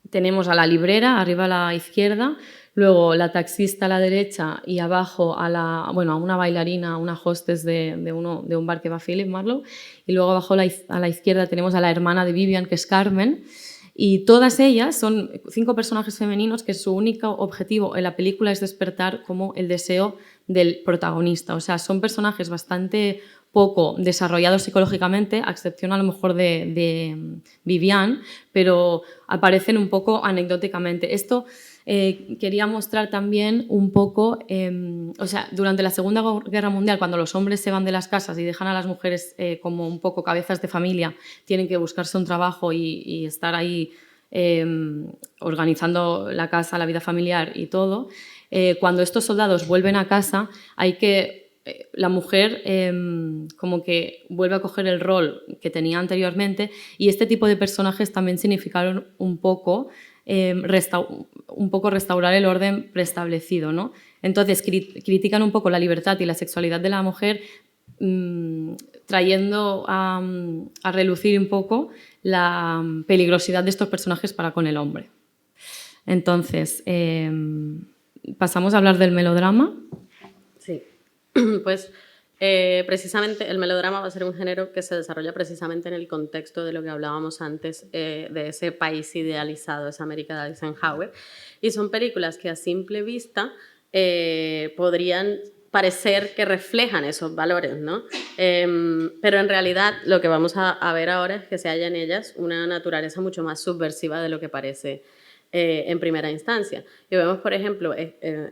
tenemos a la librera, arriba a la izquierda, luego la taxista a la derecha y abajo a una bailarina, una hostess de un bar que va Philip Marlowe, y luego abajo a la izquierda tenemos a la hermana de Viviane, que es Carmen. Y todas ellas son 5 personajes femeninos que su único objetivo en la película es despertar como el deseo del protagonista. O sea, son personajes bastante poco desarrollados psicológicamente, a excepción a lo mejor de Viviane, pero aparecen un poco anecdóticamente. Esto quería mostrar también un poco, o sea, durante la Segunda Guerra Mundial, cuando los hombres se van de las casas y dejan a las mujeres como un poco cabezas de familia, tienen que buscarse un trabajo y estar ahí organizando la casa, la vida familiar y todo. Cuando estos soldados vuelven a casa, la mujer como que vuelve a coger el rol que tenía anteriormente, y este tipo de personajes también significaron un poco restaurar el orden preestablecido, ¿no? Entonces critican un poco la libertad y la sexualidad de la mujer, trayendo a relucir un poco la peligrosidad de estos personajes para con el hombre. Entonces, pasamos a hablar del melodrama. Sí, pues precisamente el melodrama va a ser un género que se desarrolla precisamente en el contexto de lo que hablábamos antes, de ese país idealizado, esa América de Eisenhower, y son películas que a simple vista podrían parecer que reflejan esos valores, ¿no? Pero en realidad lo que vamos a ver ahora es que se halla en ellas una naturaleza mucho más subversiva de lo que parece en primera instancia. Y vemos, por ejemplo,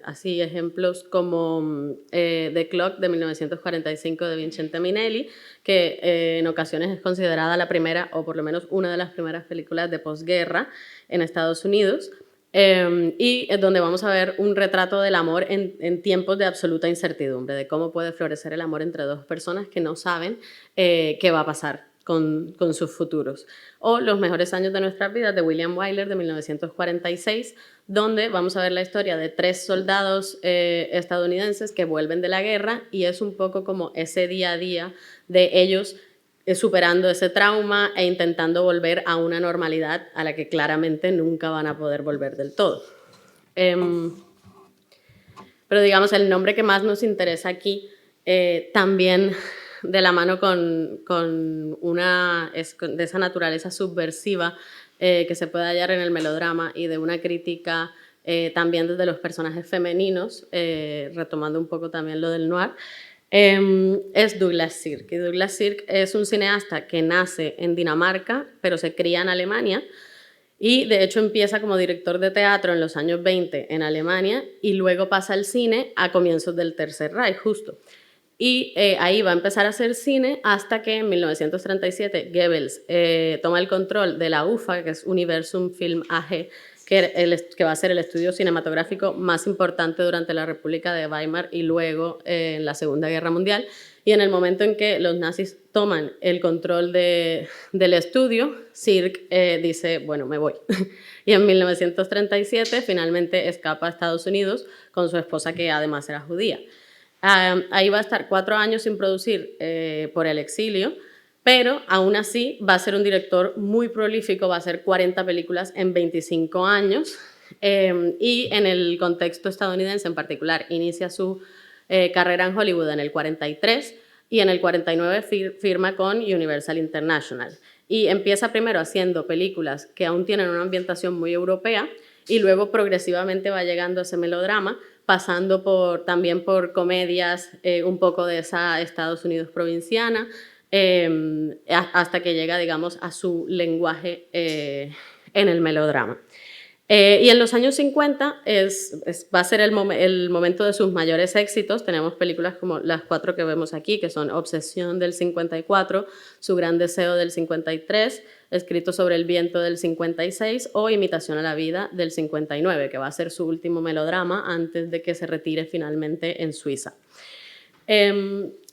así ejemplos como The Clock de 1945 de Vincente Minnelli, que en ocasiones es considerada la primera, o por lo menos una de las primeras películas de posguerra en Estados Unidos, y es donde vamos a ver un retrato del amor en tiempos de absoluta incertidumbre, de cómo puede florecer el amor entre dos personas que no saben qué va a pasar con sus futuros. O Los mejores años de nuestras vidas de William Wyler de 1946, donde vamos a ver la historia de 3 soldados estadounidenses que vuelven de la guerra, y es un poco como ese día a día de ellos superando ese trauma e intentando volver a una normalidad a la que claramente nunca van a poder volver del todo. Pero digamos, el nombre que más nos interesa aquí también de la mano de esa naturaleza subversiva que se puede hallar en el melodrama, y de una crítica también desde los personajes femeninos, retomando un poco también lo del noir, es Douglas Sirk. Y Douglas Sirk es un cineasta que nace en Dinamarca, pero se cría en Alemania, y de hecho empieza como director de teatro en los años 20 en Alemania, y luego pasa al cine a comienzos del Tercer Reich, justo. Y ahí va a empezar a hacer cine hasta que en 1937 Goebbels toma el control de la UFA, que es Universum Film AG, que va a ser el estudio cinematográfico más importante durante la República de Weimar y luego en la Segunda Guerra Mundial. Y en el momento en que los nazis toman el control del estudio, Sirk dice, bueno, me voy. Y en 1937 finalmente escapa a Estados Unidos con su esposa, que además era judía. Ahí va a estar 4 años sin producir por el exilio, pero aún así va a ser un director muy prolífico, va a hacer 40 películas en 25 años, y en el contexto estadounidense en particular inicia su carrera en Hollywood en el 43, y en el 49 firma con Universal International. Y empieza primero haciendo películas que aún tienen una ambientación muy europea y luego progresivamente va llegando a ese melodrama, pasando también por comedias un poco de esa Estados Unidos provinciana, hasta que llega, digamos, a su lenguaje en el melodrama. Y en los años 50 va a ser el momento de sus mayores éxitos. Tenemos películas como las 4 que vemos aquí, que son Obsesión del 54, Su gran deseo del 53, Escrito sobre el viento del 56 o Imitación a la vida del 59, que va a ser su último melodrama antes de que se retire finalmente en Suiza.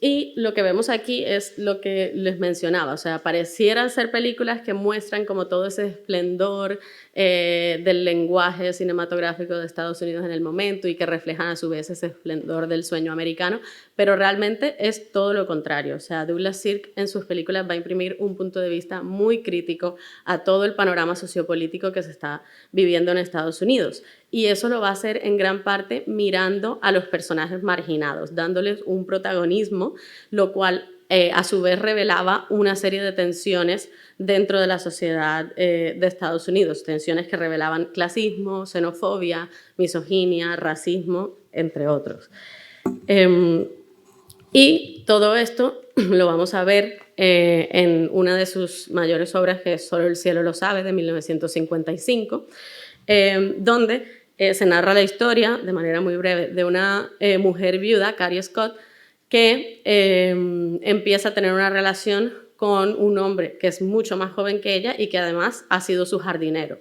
Y lo que vemos aquí es lo que les mencionaba, o sea, parecieran ser películas que muestran como todo ese esplendor del lenguaje cinematográfico de Estados Unidos en el momento y que reflejan a su vez ese esplendor del sueño americano, pero realmente es todo lo contrario. O sea, Douglas Sirk en sus películas va a imprimir un punto de vista muy crítico a todo el panorama sociopolítico que se está viviendo en Estados Unidos. Y eso lo va a hacer en gran parte mirando a los personajes marginados, dándoles un protagonismo, lo cual a su vez revelaba una serie de tensiones dentro de la sociedad de Estados Unidos, tensiones que revelaban clasismo, xenofobia, misoginia, racismo, entre otros. Y todo esto lo vamos a ver en una de sus mayores obras, que es Solo el cielo lo sabe, de 1955, donde se narra la historia, de manera muy breve, de una mujer viuda, Carrie Scott, que empieza a tener una relación con un hombre que es mucho más joven que ella y que además ha sido su jardinero.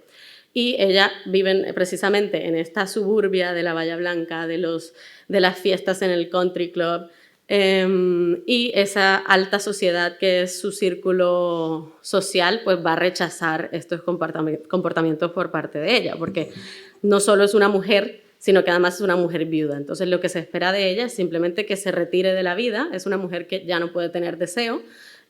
Y ella vive precisamente en esta suburbia de la Bahía Blanca, de las fiestas en el country club, y esa alta sociedad que es su círculo social, pues va a rechazar estos comportamientos por parte de ella, porque no solo es una mujer, sino que además es una mujer viuda. Entonces lo que se espera de ella es simplemente que se retire de la vida, es una mujer que ya no puede tener deseo,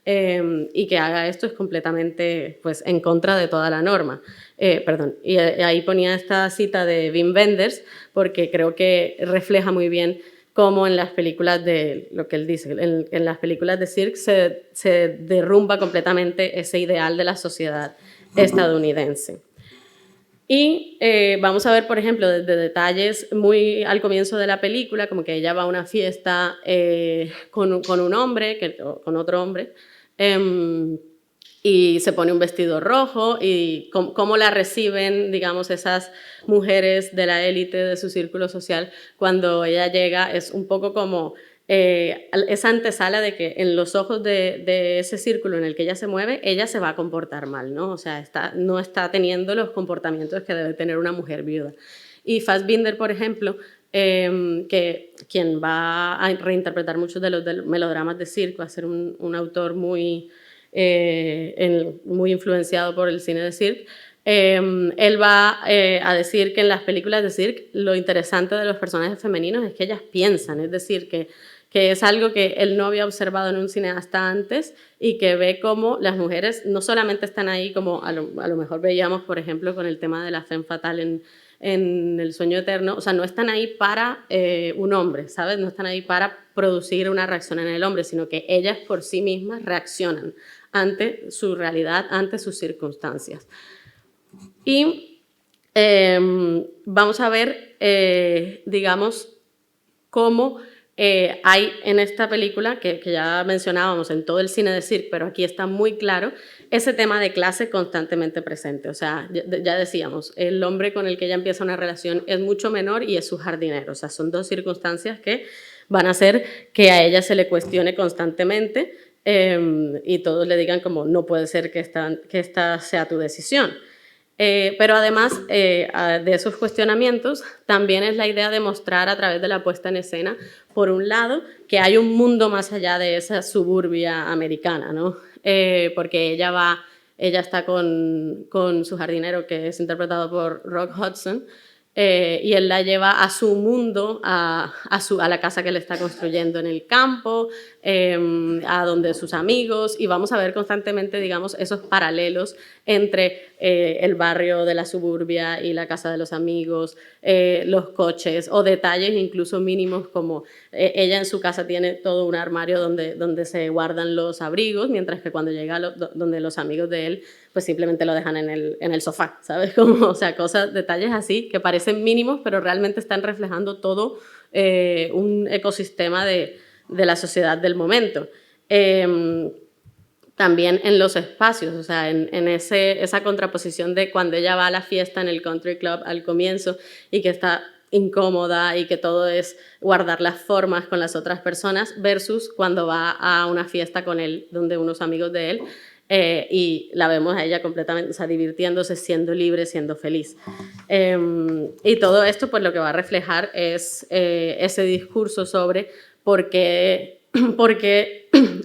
y que haga esto es completamente pues, en contra de toda la norma. Y ahí ponía esta cita de Wim Wenders, porque creo que refleja muy bien cómo en las películas de, lo que él dice, en las películas de Sirk se derrumba completamente ese ideal de la sociedad estadounidense. Y vamos a ver, por ejemplo, desde detalles muy al comienzo de la película, como que ella va a una fiesta con un hombre, con otro hombre, y se pone un vestido rojo, y cómo la reciben, digamos, esas mujeres de la élite de su círculo social cuando ella llega, es un poco como esa antesala de que en los ojos de ese círculo en el que ella se mueve, ella se va a comportar mal, ¿no? O sea, no está teniendo los comportamientos que debe tener una mujer viuda. Y Fassbinder, por ejemplo, quien va a reinterpretar muchos de los melodramas de Sirk, va a ser un autor muy influenciado por el cine de Sirk. Él va a decir que en las películas de Sirk lo interesante de los personajes femeninos es que ellas piensan, es decir, que es algo que él no había observado en un cineasta antes y que ve cómo las mujeres no solamente están ahí como a lo mejor veíamos, por ejemplo, con el tema de la femme fatale en El sueño eterno, o sea, no están ahí para un hombre, ¿sabes? No están ahí para producir una reacción en el hombre, sino que ellas por sí mismas reaccionan ante su realidad, ante sus circunstancias. Y vamos a ver, digamos, cómo hay en esta película, que ya mencionábamos en todo el cine de Sirk, pero aquí está muy claro, ese tema de clase constantemente presente. O sea, ya decíamos, el hombre con el que ella empieza una relación es mucho menor y es su jardinero. O sea, son dos circunstancias que van a hacer que a ella se le cuestione constantemente y todos le digan como no puede ser que esta sea tu decisión. Pero además de esos cuestionamientos, también es la idea de mostrar a través de la puesta en escena, por un lado, que hay un mundo más allá de esa suburbia americana, ¿no? Porque ella está con su jardinero, que es interpretado por Rock Hudson, y él la lleva a su mundo, a la casa que él está construyendo en el campo, a donde sus amigos, y vamos a ver constantemente, digamos, esos paralelos entre el barrio de la suburbia y la casa de los amigos, los coches o detalles incluso mínimos como ella en su casa tiene todo un armario donde se guardan los abrigos, mientras que cuando llega donde los amigos de él pues simplemente lo dejan en el sofá, ¿sabes? Como, o sea, cosas, detalles así que parecen mínimos pero realmente están reflejando todo un ecosistema de la sociedad del momento. También en los espacios, o sea, en esa contraposición de cuando ella va a la fiesta en el country club al comienzo y que está incómoda y que todo es guardar las formas con las otras personas versus cuando va a una fiesta con él, donde unos amigos de él, y la vemos a ella completamente, o sea, divirtiéndose, siendo libre, siendo feliz. Y todo esto pues lo que va a reflejar es ese discurso sobre por qué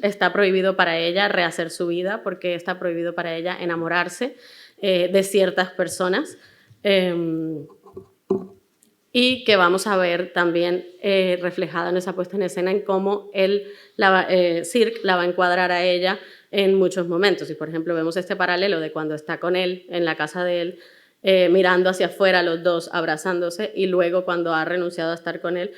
está prohibido para ella rehacer su vida, por qué está prohibido para ella enamorarse de ciertas personas, y que vamos a ver también reflejada en esa puesta en escena en cómo Cirque la va a encuadrar a ella en muchos momentos. Y por ejemplo vemos este paralelo de cuando está con él en la casa de él, mirando hacia afuera los dos abrazándose, y luego cuando ha renunciado a estar con él,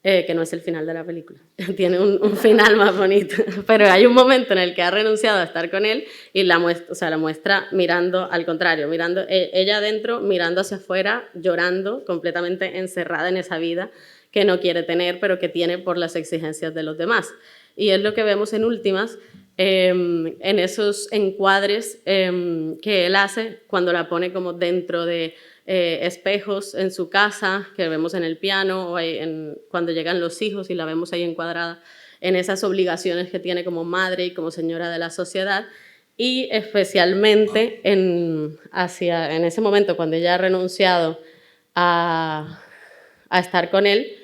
que no es el final de la película, tiene un final más bonito, pero hay un momento en el que ha renunciado a estar con él y la muestra mirando al contrario, mirando ella adentro, mirando hacia afuera, llorando, completamente encerrada en esa vida que no quiere tener, pero que tiene por las exigencias de los demás. Y es lo que vemos en últimas, en esos encuadres que él hace cuando la pone como dentro de espejos en su casa, que vemos en el piano, o cuando llegan los hijos y la vemos ahí encuadrada en esas obligaciones que tiene como madre y como señora de la sociedad, y especialmente en ese momento cuando ella ha renunciado a estar con él,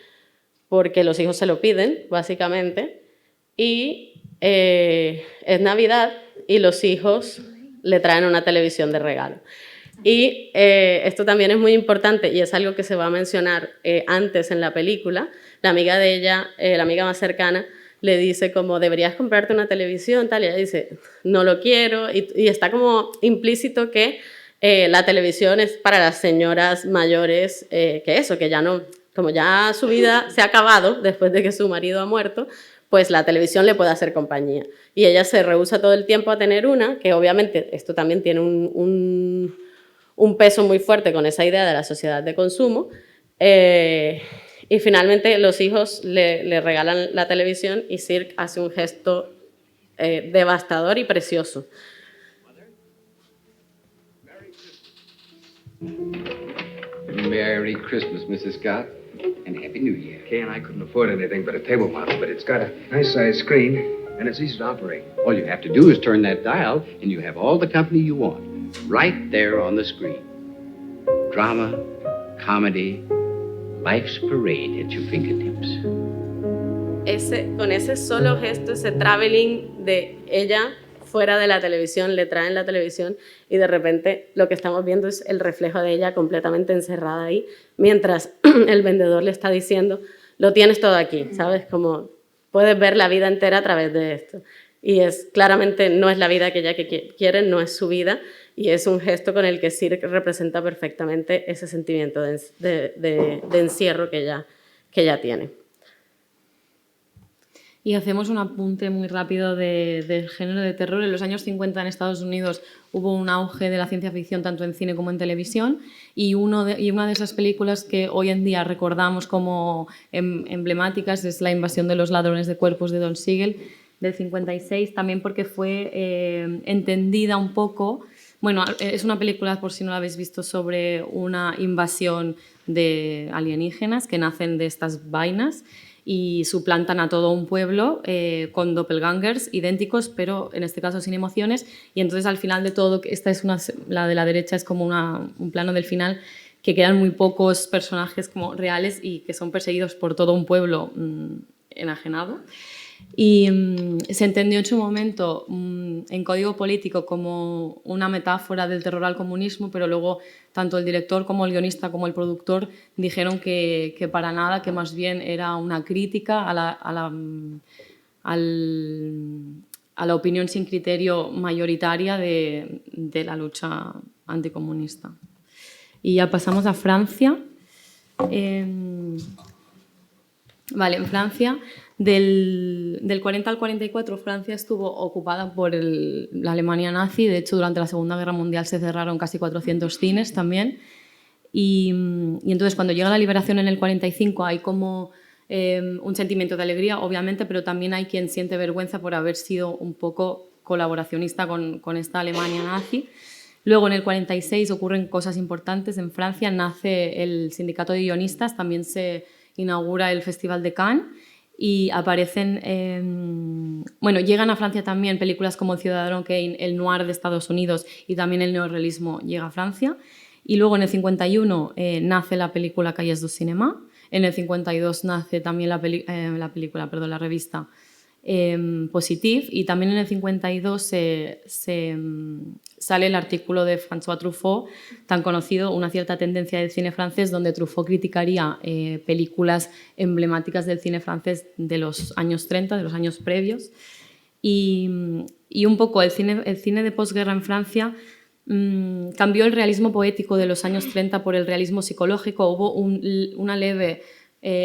porque los hijos se lo piden, básicamente, y es Navidad y los hijos le traen una televisión de regalo. Y esto también es muy importante y es algo que se va a mencionar antes en la película. La amiga de ella, la amiga más cercana, le dice como, deberías comprarte una televisión, tal, y ella dice, no lo quiero, y está como implícito que la televisión es para las señoras mayores, que ya no, como ya su vida se ha acabado después de que su marido ha muerto, pues la televisión le puede hacer compañía. Y ella se rehúsa todo el tiempo a tener una, que obviamente esto también tiene un peso muy fuerte con esa idea de la sociedad de consumo, y finalmente los hijos le regalan la televisión y Cirque hace un gesto devastador y precioso. Merry Christmas, Mrs. Scott, and Happy New Year. Kay and I couldn't afford anything but a table model, but it's got a nice-sized screen, and it's easy to operate. All you have to do is turn that dial, and you have all the company you want, right there on the screen. Drama, comedy, life's parade at your fingertips. Con ese solo gesto, ese traveling de ella fuera de la televisión, le traen la televisión y de repente lo que estamos viendo es el reflejo de ella completamente encerrada ahí, mientras el vendedor le está diciendo, lo tienes todo aquí, ¿sabes? Como puedes ver la vida entera a través de esto. Y claramente no es la vida que ella quiere, no es su vida, y es un gesto con el que Cirque representa perfectamente ese sentimiento de encierro que ella tiene. Y hacemos un apunte muy rápido del género de terror. En los años 50 en Estados Unidos hubo un auge de la ciencia ficción tanto en cine como en televisión, y una de esas películas que hoy en día recordamos como emblemáticas es La invasión de los ladrones de cuerpos de Don Siegel del 56, también porque fue entendida un poco. Bueno, es una película, por si no la habéis visto, sobre una invasión de alienígenas que nacen de estas vainas y suplantan a todo un pueblo con doppelgangers idénticos, pero en este caso sin emociones. Y entonces al final de todo, la de la derecha es como un plano del final, que quedan muy pocos personajes como reales y que son perseguidos por todo un pueblo enajenado. Y se entendió en su momento en Código Político como una metáfora del terror al comunismo, pero luego tanto el director como el guionista como el productor dijeron que para nada, que más bien era una crítica a la opinión sin criterio mayoritaria de la lucha anticomunista. Y ya pasamos a Francia. Vale, en Francia, del 40 al 44, Francia estuvo ocupada por la Alemania nazi. De hecho, durante la Segunda Guerra Mundial se cerraron casi 400 cines también. Y entonces, cuando llega la liberación en el 45, hay como un sentimiento de alegría, obviamente, pero también hay quien siente vergüenza por haber sido un poco colaboracionista con esta Alemania nazi. Luego, en el 46, ocurren cosas importantes. En Francia nace el sindicato de guionistas, también se inaugura el Festival de Cannes y aparecen... bueno, llegan a Francia también películas como El Ciudadano Kane, el noir de Estados Unidos, y también el neorrealismo llega a Francia. Y luego, en el 51, nace la película Cahiers du Cinéma. En el 52 nace también la revista Positif, y también en el 52 sale el artículo de François Truffaut, tan conocido, Una cierta tendencia del cine francés, donde Truffaut criticaría películas emblemáticas del cine francés de los años 30, de los años previos. Y un poco el cine de posguerra en Francia cambió el realismo poético de los años 30 por el realismo psicológico. Hubo una leve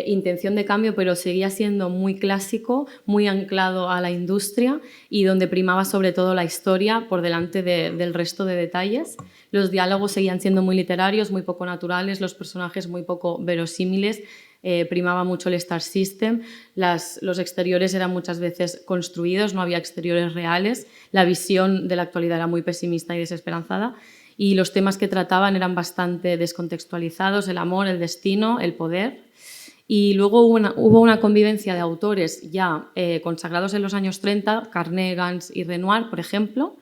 intención de cambio, pero seguía siendo muy clásico, muy anclado a la industria, y donde primaba sobre todo la historia por delante del resto de detalles. Los diálogos seguían siendo muy literarios, muy poco naturales, los personajes muy poco verosímiles, primaba mucho el Star System, los exteriores eran muchas veces construidos, no había exteriores reales, la visión de la actualidad era muy pesimista y desesperanzada, y los temas que trataban eran bastante descontextualizados: el amor, el destino, el poder. Y luego hubo una convivencia de autores ya consagrados en los años 30, Carnet, Gans y Renoir, por ejemplo,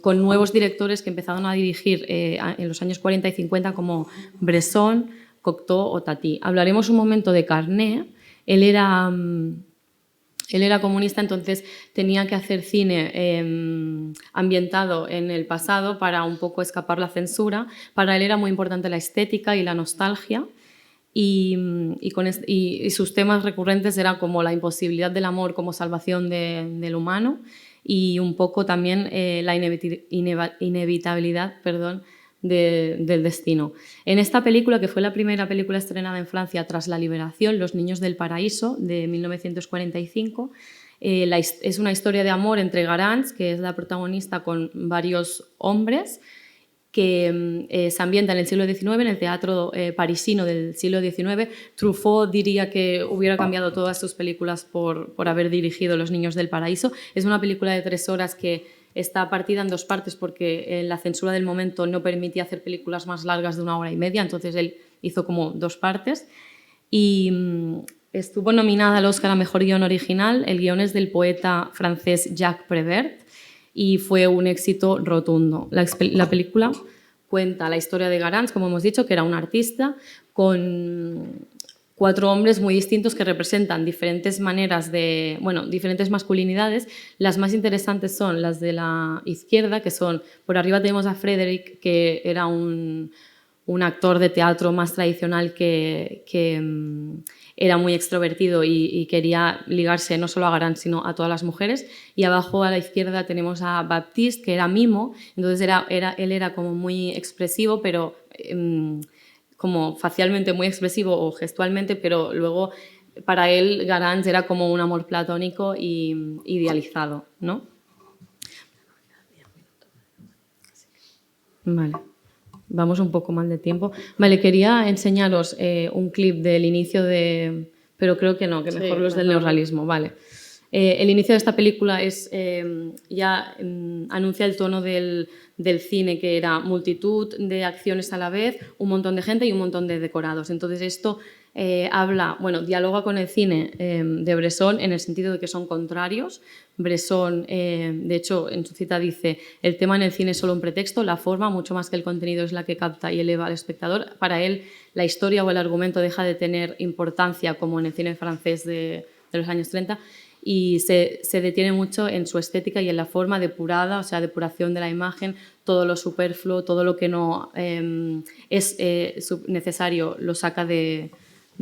con nuevos directores que empezaron a dirigir en los años 40 y 50, como Bresson, Cocteau o Tati. Hablaremos un momento de Carnet. Él era comunista, entonces tenía que hacer cine ambientado en el pasado para un poco escapar la censura. Para él era muy importante la estética y la nostalgia. Y sus temas recurrentes eran como la imposibilidad del amor como salvación del humano, y un poco también la inevitabilidad del destino. En esta película, que fue la primera película estrenada en Francia tras la liberación, Los niños del paraíso, de 1945, es una historia de amor entre Garance, que es la protagonista, con varios hombres, que se ambienta en el siglo XIX, en el teatro parisino del siglo XIX. Truffaut diría que hubiera cambiado todas sus películas por haber dirigido Los niños del paraíso. Es una película de 3 horas que está partida en 2 partes porque la censura del momento no permitía hacer películas más largas de 1 hora y media, entonces él hizo como 2 partes. Y estuvo nominada al Oscar a Mejor Guión Original. El guión es del poeta francés Jacques Prévert y fue un éxito rotundo. La película cuenta la historia de Garance, como hemos dicho, que era un artista, con 4 hombres muy distintos que representan diferentes maneras diferentes masculinidades. Las más interesantes son las de la izquierda, que son, por arriba tenemos a Frédéric, que era un actor de teatro más tradicional que era muy extrovertido y quería ligarse no solo a Garance, sino a todas las mujeres. Y abajo a la izquierda tenemos a Baptiste, que era mimo, entonces él era como muy expresivo, pero como facialmente muy expresivo o gestualmente, pero luego para él Garance era como un amor platónico y idealizado, ¿no? Vale. Vamos un poco mal de tiempo. Vale, quería enseñaros un clip del inicio de... Pero creo que no, que mejor los del neorrealismo. Vale. El inicio de esta película es anuncia el tono del cine, que era multitud de acciones a la vez, un montón de gente y un montón de decorados. Entonces esto dialoga con el cine de Bresson, en el sentido de que son contrarios. Bresson, de hecho, en su cita dice: el tema en el cine es solo un pretexto, la forma, mucho más que el contenido, es la que capta y eleva al espectador. Para él, la historia o el argumento deja de tener importancia, como en el cine francés de los años 30, y se detiene mucho en su estética y en la forma depurada, o sea, depuración de la imagen, todo lo superfluo, todo lo que no es necesario lo saca de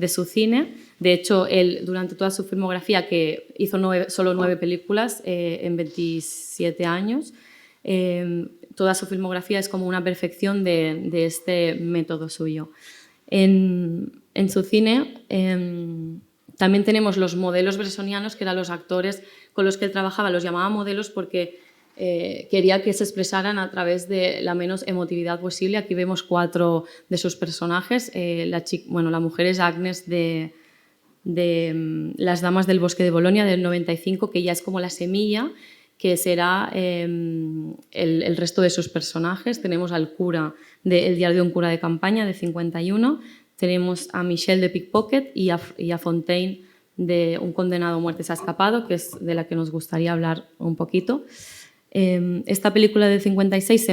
su cine. De hecho, él durante toda su filmografía, que hizo solo 9 películas en 27 años, toda su filmografía es como una perfección de este método suyo. En su cine también tenemos los modelos bressonianos, que eran los actores con los que él trabajaba, los llamaba modelos porque quería que se expresaran a través de la menos emotividad posible. Aquí vemos 4 de sus personajes. La mujer es Agnes de Las Damas del Bosque de Bolonia, del 95, que ya es como la semilla que será el resto de sus personajes. Tenemos al cura de El diario de un cura de campaña, de 51. Tenemos a Michel de Pickpocket y a Fontaine de Un condenado a muerte se ha escapado, que es de la que nos gustaría hablar un poquito. Esta película del 56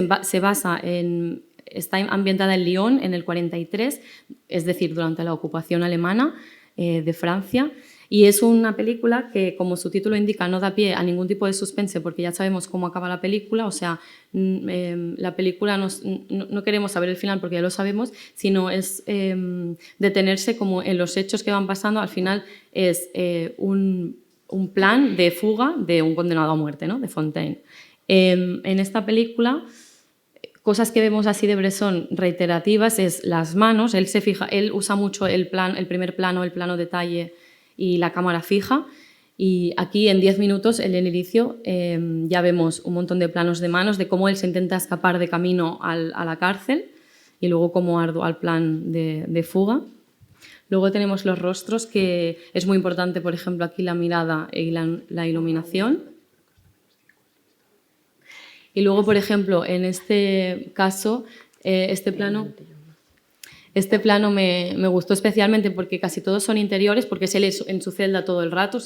está ambientada en Lyon en el 43, es decir, durante la ocupación alemana de Francia. Y es una película que, como su título indica, no da pie a ningún tipo de suspense porque ya sabemos cómo acaba la película. O sea, la película no queremos saber el final porque ya lo sabemos, sino es detenerse como en los hechos que van pasando. Al final es un plan de fuga de un condenado a muerte, ¿no? De Fontaine. En esta película, cosas que vemos así de Bresson reiterativas es las manos. Él usa mucho el primer plano, el plano detalle y la cámara fija, y aquí en 10 minutos en el inicio ya vemos un montón de planos de manos de cómo él se intenta escapar de camino a la cárcel y luego cómo ardua el plan de fuga. Luego tenemos los rostros, que es muy importante, por ejemplo, aquí la mirada y la iluminación. Y luego, por ejemplo, en este caso, este plano me gustó especialmente porque casi todos son interiores, porque es él en su celda todo el rato.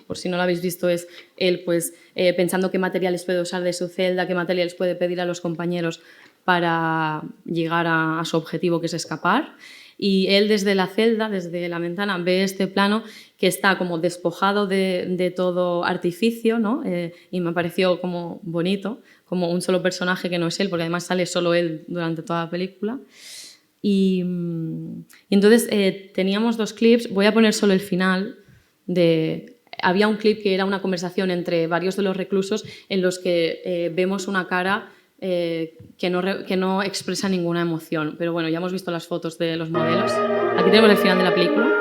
Por si no lo habéis visto, es él pues, pensando qué materiales puede usar de su celda, qué materiales puede pedir a los compañeros para llegar a su objetivo, que es escapar. Y él desde la celda, desde la ventana, ve este plano que está como despojado de todo artificio, ¿no? Y me pareció como bonito, como un solo personaje que no es él, porque además sale solo él durante toda la película. Y entonces teníamos 2 clips, voy a poner solo el final. Había un clip que era una conversación entre varios de los reclusos en los que vemos una cara que no expresa ninguna emoción. Pero bueno, ya hemos visto las fotos de los modelos. Aquí tenemos el final de la película.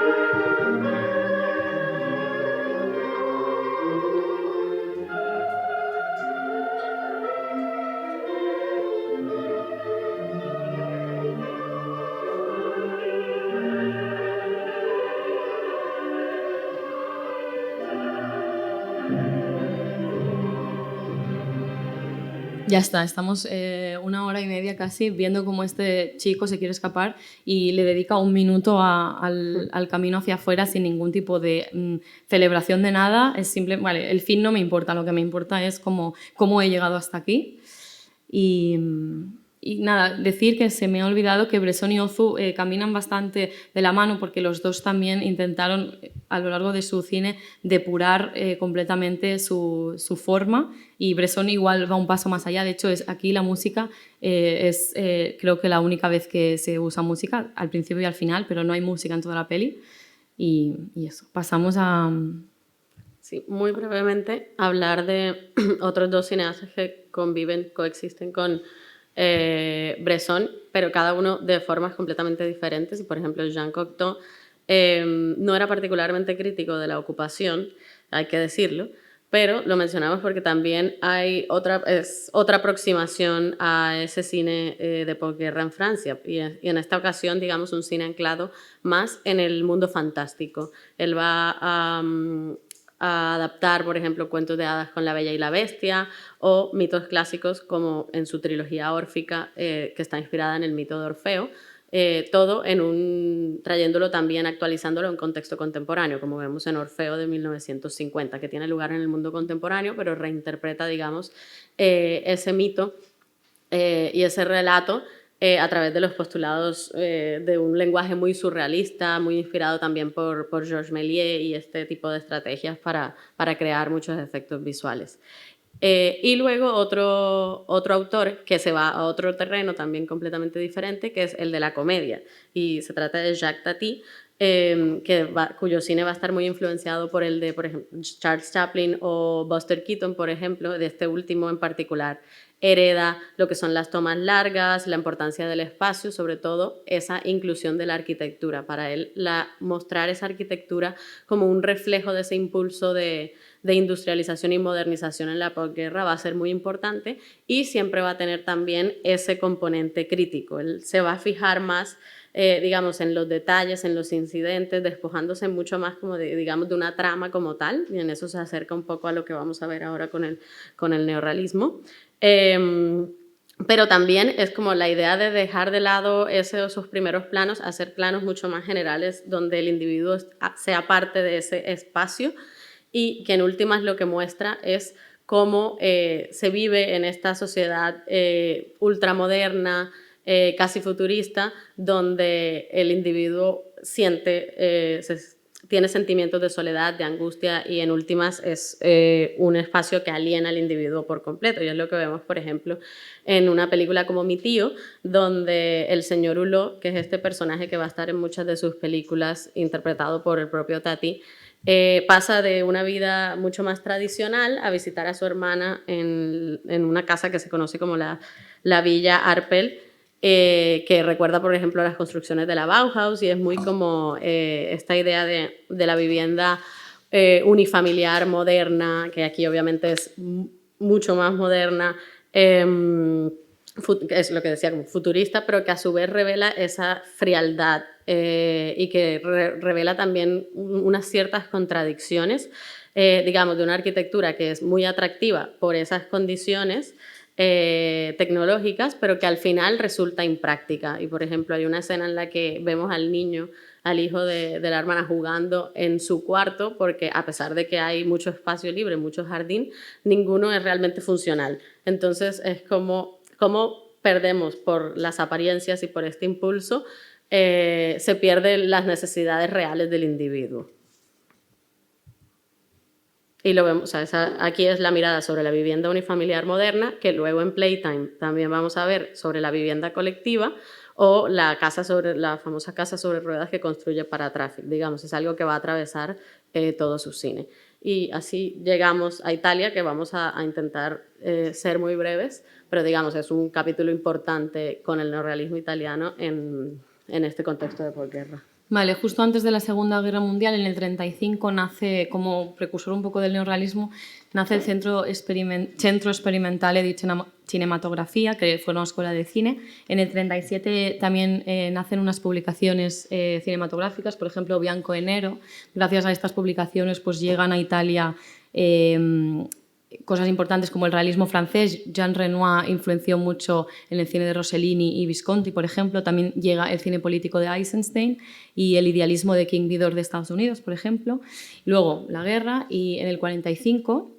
Ya está, estamos 1 hora y media casi viendo cómo este chico se quiere escapar y le dedica 1 minuto al camino hacia afuera sin ningún tipo de celebración de nada. Es simple, vale, el fin no me importa, lo que me importa es cómo he llegado hasta aquí. Y nada, decir que se me ha olvidado que Bresson y Ozu caminan bastante de la mano, porque los dos también intentaron a lo largo de su cine depurar completamente su forma, y Bresson igual va un paso más allá. De hecho, aquí la música es creo que la única vez que se usa música, al principio y al final, pero no hay música en toda la peli. Y eso, pasamos a... Sí, muy brevemente hablar de otros 2 cineastas que coexisten con Bresson, pero cada uno de formas completamente diferentes. Y por ejemplo, Jean Cocteau no era particularmente crítico de la ocupación, hay que decirlo, pero lo mencionamos porque también hay otra aproximación a ese cine de posguerra en Francia, y en esta ocasión, digamos, un cine anclado más en el mundo fantástico. Él va a adaptar, por ejemplo, cuentos de hadas con La Bella y la Bestia, o mitos clásicos como en su trilogía órfica, que está inspirada en el mito de Orfeo, todo trayéndolo también, actualizándolo en contexto contemporáneo, como vemos en Orfeo de 1950, que tiene lugar en el mundo contemporáneo, pero reinterpreta, digamos, ese mito y ese relato a través de los postulados de un lenguaje muy surrealista, muy inspirado también por Georges Méliès y este tipo de estrategias para crear muchos efectos visuales. Y luego otro autor que se va a otro terreno también completamente diferente, que es el de la comedia, y se trata de Jacques Tati, cuyo cine va a estar muy influenciado por el de, por ejemplo, Charles Chaplin o Buster Keaton, por ejemplo. De este último en particular hereda lo que son las tomas largas, la importancia del espacio, sobre todo esa inclusión de la arquitectura. Para él, mostrar esa arquitectura como un reflejo de ese impulso de industrialización y modernización en la posguerra va a ser muy importante, y siempre va a tener también ese componente crítico. Él se va a fijar más, digamos, en los detalles, en los incidentes, despojándose mucho más como digamos, de una trama como tal, y en eso se acerca un poco a lo que vamos a ver ahora con el neorrealismo. Pero también es como la idea de dejar de lado esos primeros planos, hacer planos mucho más generales donde el individuo sea parte de ese espacio, y que en últimas lo que muestra es cómo se vive en esta sociedad ultramoderna, casi futurista, donde el individuo tiene sentimientos de soledad, de angustia, y en últimas es un espacio que aliena al individuo por completo. Y es lo que vemos, por ejemplo, en una película como Mi tío, donde el señor Hulot, que es este personaje que va a estar en muchas de sus películas, interpretado por el propio Tati, pasa de una vida mucho más tradicional a visitar a su hermana en una casa que se conoce como la Villa Arpel, que recuerda, por ejemplo, las construcciones de la Bauhaus, y es muy como esta idea de la vivienda unifamiliar moderna, que aquí obviamente es mucho más moderna, es lo que decía, como futurista, pero que a su vez revela esa frialdad y que revela también unas ciertas contradicciones, digamos, de una arquitectura que es muy atractiva por esas condiciones tecnológicas, pero que al final resulta impráctica. Y, por ejemplo, hay una escena en la que vemos al niño, al hijo de la hermana, jugando en su cuarto, porque a pesar de que hay mucho espacio libre, mucho jardín, ninguno es realmente funcional. Entonces es como perdemos por las apariencias y por este impulso, se pierden las necesidades reales del individuo. Y lo vemos, o sea, aquí es la mirada sobre la vivienda unifamiliar moderna, que luego en Playtime también vamos a ver sobre la vivienda colectiva, o la famosa casa sobre ruedas que construye para Traffic. Digamos, es algo que va a atravesar todo su cine. Y así llegamos a Italia, que vamos a intentar ser muy breves, pero digamos, es un capítulo importante con el neorrealismo italiano en este contexto de posguerra. Vale, justo antes de la Segunda Guerra Mundial, en el 35, nace, como precursor un poco del neorrealismo, nace el Centro Experimentale di Cinematografía, que fue una escuela de cine. En el 37 también nacen unas publicaciones cinematográficas, por ejemplo, Bianco e Nero. Gracias a estas publicaciones pues llegan a Italia cosas importantes como el realismo francés. Jean Renoir influenció mucho en el cine de Rossellini y Visconti, por ejemplo. También llega el cine político de Eisenstein y el idealismo de King Vidor de Estados Unidos, por ejemplo. Luego la guerra, y en el 45,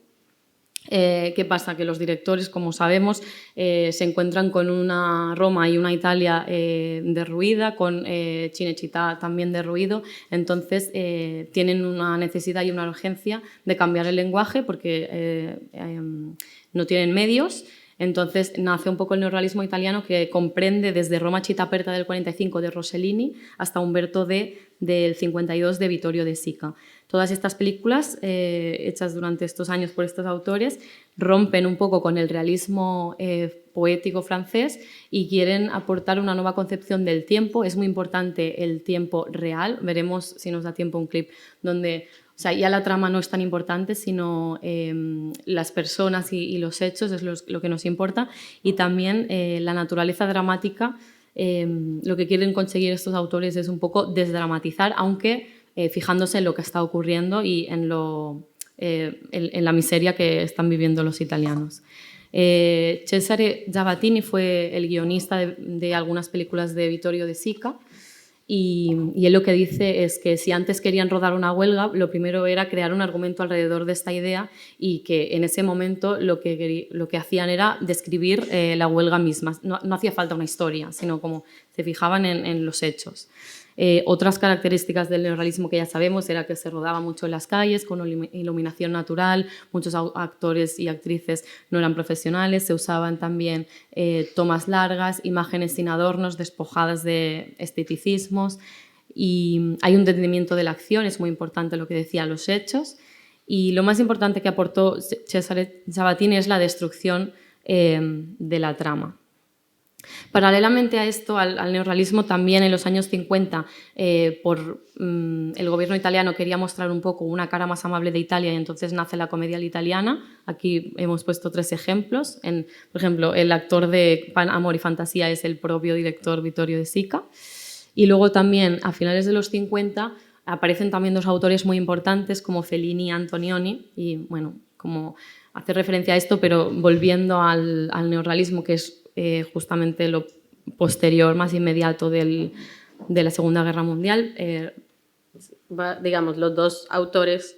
¿qué pasa? Que los directores, como sabemos, se encuentran con una Roma y una Italia derruida, con Cinecittà también derruido. Entonces tienen una necesidad y una urgencia de cambiar el lenguaje porque no tienen medios. Entonces nace un poco el neorrealismo italiano, que comprende desde Roma Città Aperta del 45 de Rossellini hasta Umberto D del 52 de Vittorio De Sica. Todas estas películas, hechas durante estos años por estos autores, rompen un poco con el realismo poético francés y quieren aportar una nueva concepción del tiempo. Es muy importante el tiempo real. Veremos, si nos da tiempo, un clip donde, o sea, ya la trama no es tan importante, sino las personas y los hechos es lo que nos importa. Y también la naturaleza dramática. Lo que quieren conseguir estos autores es un poco desdramatizar, aunque fijándose en lo que está ocurriendo y en la miseria que están viviendo los italianos. Cesare Zavattini fue el guionista de algunas películas de Vittorio De Sica, y él lo que dice es que si antes querían rodar una huelga, lo primero era crear un argumento alrededor de esta idea y que en ese momento lo que hacían era describir la huelga misma. No hacía falta una historia, sino como se fijaban en los hechos. Otras características del neorrealismo que ya sabemos era que se rodaba mucho en las calles, con iluminación natural, muchos actores y actrices no eran profesionales, se usaban también tomas largas, imágenes sin adornos, despojadas de esteticismos, y hay un entendimiento de la acción, es muy importante lo que decía, los hechos, y lo más importante que aportó Cesare Sabatini es la destrucción de la trama. Paralelamente a esto, al neorrealismo, también en los años 50 el gobierno italiano quería mostrar un poco una cara más amable de Italia y entonces nace la comedia italiana. Aquí hemos puesto 3 ejemplos. Por ejemplo, el actor de Amor y Fantasía es el propio director Vittorio De Sica. Y luego también, a finales de los 50, aparecen también 2 autores muy importantes como Fellini y Antonioni. Y bueno, como hacer referencia a esto, pero volviendo al neorrealismo, que es justamente lo posterior, más inmediato de la Segunda Guerra Mundial. Digamos, los 2 autores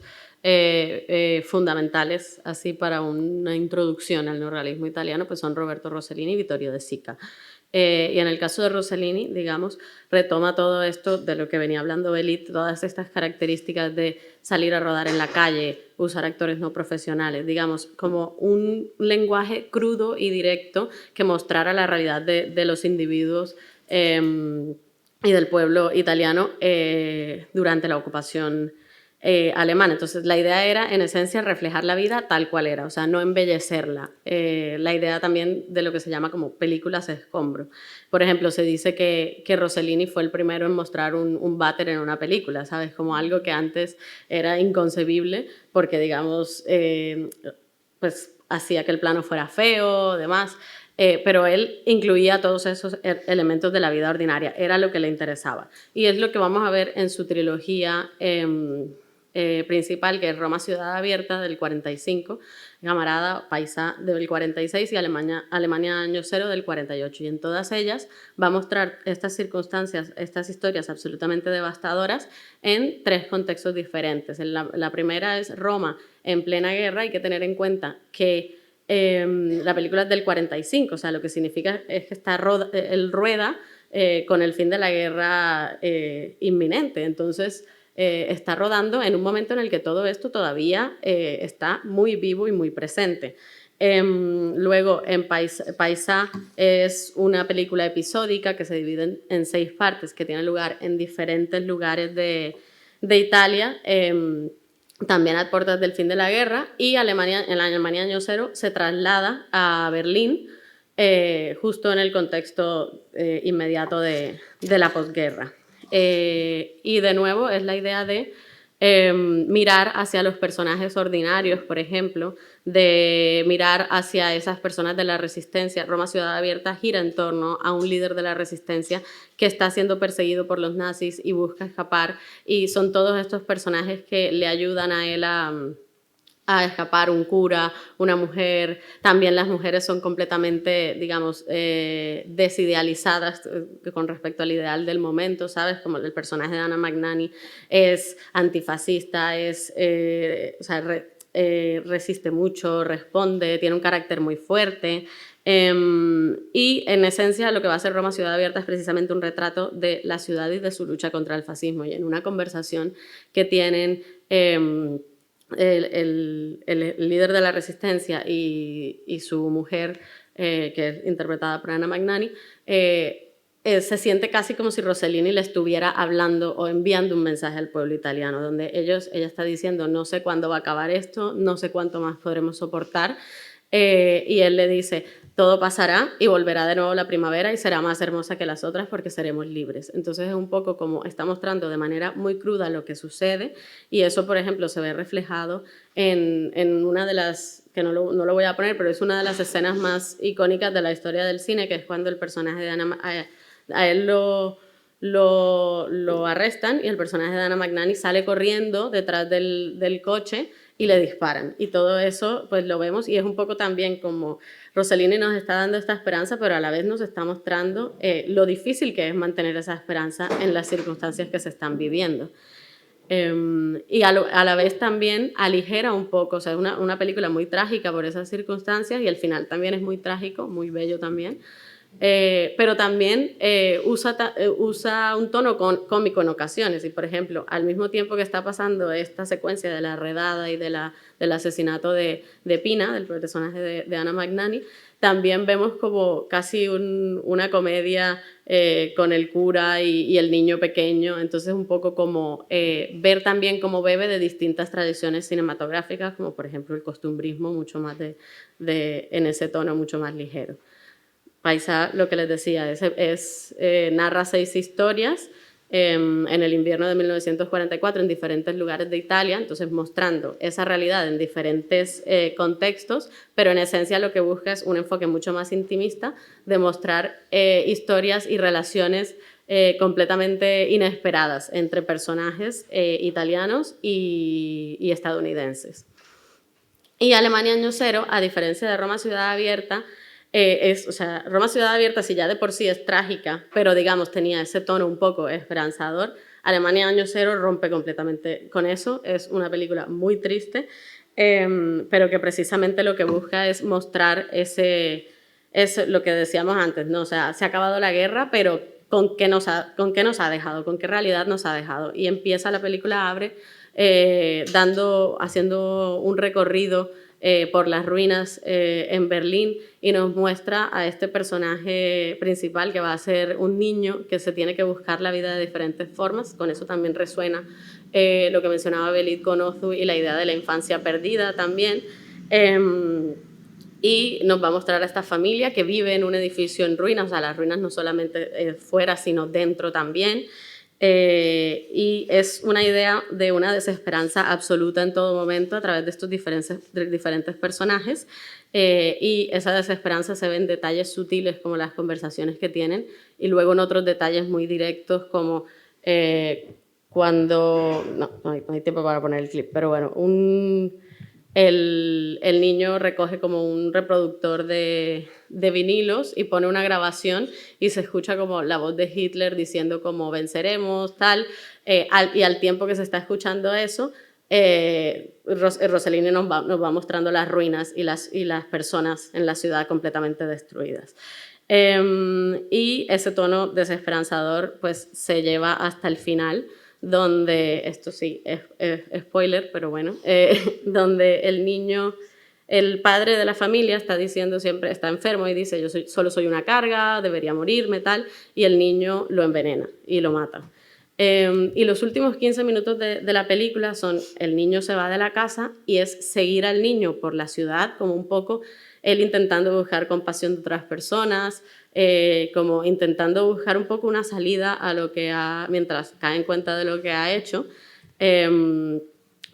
fundamentales así para una introducción al neorrealismo italiano pues son Roberto Rossellini y Vittorio De Sica. Y en el caso de Rossellini, digamos, retoma todo esto de lo que venía hablando Belit, todas estas características de salir a rodar en la calle, usar actores no profesionales, digamos, como un lenguaje crudo y directo que mostrara la realidad de los individuos y del pueblo italiano durante la ocupación alemana. Entonces, la idea era, en esencia, reflejar la vida tal cual era, o sea, no embellecerla. La idea también de lo que se llama como películas escombro. Por ejemplo, se dice que Rossellini fue el primero en mostrar un váter en una película, ¿sabes? Como algo que antes era inconcebible porque, digamos, pues hacía que el plano fuera feo, demás. Pero él incluía todos esos elementos de la vida ordinaria, era lo que le interesaba. Y es lo que vamos a ver en su trilogía principal, que es Roma Ciudad Abierta del 45, Camarada Paisa del 46 y Alemania Año Cero del 48. Y en todas ellas va a mostrar estas circunstancias, estas historias absolutamente devastadoras en 3 contextos diferentes. La primera es Roma en plena guerra. Hay que tener en cuenta que la película es del 45, o sea, lo que significa es que él rueda con el fin de la guerra inminente. Entonces, está rodando en un momento en el que todo esto todavía está muy vivo y muy presente. Luego, en Paisa es una película episódica que se divide en 6 partes, que tiene lugar en diferentes lugares de Italia, también a puertas del fin de la guerra, y en la Alemania Año Cero se traslada a Berlín, justo en el contexto inmediato de la posguerra. Y de nuevo es la idea de mirar hacia los personajes ordinarios, por ejemplo, de mirar hacia esas personas de la resistencia. Roma Ciudad Abierta gira en torno a un líder de la resistencia que está siendo perseguido por los nazis y busca escapar, y son todos estos personajes que le ayudan a él a escapar, un cura, una mujer. También las mujeres son completamente, digamos, desidealizadas con respecto al ideal del momento, ¿sabes? Como el personaje de Anna Magnani es antifascista, resiste mucho, responde, tiene un carácter muy fuerte. Y en esencia lo que va a hacer Roma Ciudad Abierta es precisamente un retrato de la ciudad y de su lucha contra el fascismo. Y en una conversación que tienen el líder de la resistencia y su mujer, que es interpretada por Anna Magnani, se siente casi como si Rossellini le estuviera hablando o enviando un mensaje al pueblo italiano, donde ella está diciendo: no sé cuándo va a acabar esto, no sé cuánto más podremos soportar, y él le dice: todo pasará y volverá de nuevo la primavera y será más hermosa que las otras porque seremos libres. Entonces es un poco como está mostrando de manera muy cruda lo que sucede, y eso, por ejemplo, se ve reflejado en una de las, que no lo voy a poner, pero es una de las escenas más icónicas de la historia del cine, que es cuando el personaje de Anna, a él lo arrestan y el personaje de Anna Magnani sale corriendo detrás del coche y le disparan. Y todo eso pues lo vemos y es un poco también como Rossellini nos está dando esta esperanza, pero a la vez nos está mostrando lo difícil que es mantener esa esperanza en las circunstancias que se están viviendo. Y a la vez también aligera un poco, o sea, es una película muy trágica por esas circunstancias y el final también es muy trágico, muy bello también. Pero también usa un tono cómico en ocasiones y, por ejemplo, al mismo tiempo que está pasando esta secuencia de la redada y del asesinato de Pina, del personaje de Anna Magnani, también vemos como casi una comedia con el cura y el niño pequeño, entonces un poco como ver también cómo bebe de distintas tradiciones cinematográficas, como por ejemplo el costumbrismo, mucho más en ese tono mucho más ligero. Paisa, lo que les decía, narra 6 historias en el invierno de 1944 en diferentes lugares de Italia, entonces mostrando esa realidad en diferentes contextos, pero en esencia lo que busca es un enfoque mucho más intimista de mostrar historias y relaciones completamente inesperadas entre personajes italianos y estadounidenses. Y Alemania Año Cero, a diferencia de Roma Ciudad Abierta, Roma Ciudad Abierta, si ya de por sí es trágica, pero digamos tenía ese tono un poco esperanzador, Alemania Año Cero rompe completamente con eso, es una película muy triste, pero que precisamente lo que busca es mostrar lo que decíamos antes, ¿no? O sea, se ha acabado la guerra, pero ¿con qué nos ha dejado? ¿Con qué realidad nos ha dejado? Y empieza la película, abre haciendo un recorrido por las ruinas en Berlín y nos muestra a este personaje principal que va a ser un niño que se tiene que buscar la vida de diferentes formas. Con eso también resuena lo que mencionaba Belit con Ozu y la idea de la infancia perdida también. Y nos va a mostrar a esta familia que vive en un edificio en ruinas, o sea, las ruinas no solamente fuera, sino dentro también. Y es una idea de una desesperanza absoluta en todo momento a través de estos diferentes personajes y esa desesperanza se ve en detalles sutiles como las conversaciones que tienen y luego en otros detalles muy directos como cuando... No hay tiempo para poner el clip, pero bueno, el niño recoge como un reproductor de vinilos y pone una grabación y se escucha como la voz de Hitler diciendo como venceremos, tal, y al tiempo que se está escuchando eso, Rossellini nos va mostrando las ruinas y las personas en la ciudad completamente destruidas. Y ese tono desesperanzador pues se lleva hasta el final, donde, esto sí, es spoiler, pero bueno, donde el padre de la familia está diciendo siempre, está enfermo y dice, solo soy una carga, debería morirme, tal, y el niño lo envenena y lo mata. Y los últimos 15 minutos de la película son, el niño se va de la casa y es seguir al niño por la ciudad, como un poco él intentando buscar compasión de otras personas, como intentando buscar un poco una salida a lo que mientras cae en cuenta de lo que ha hecho,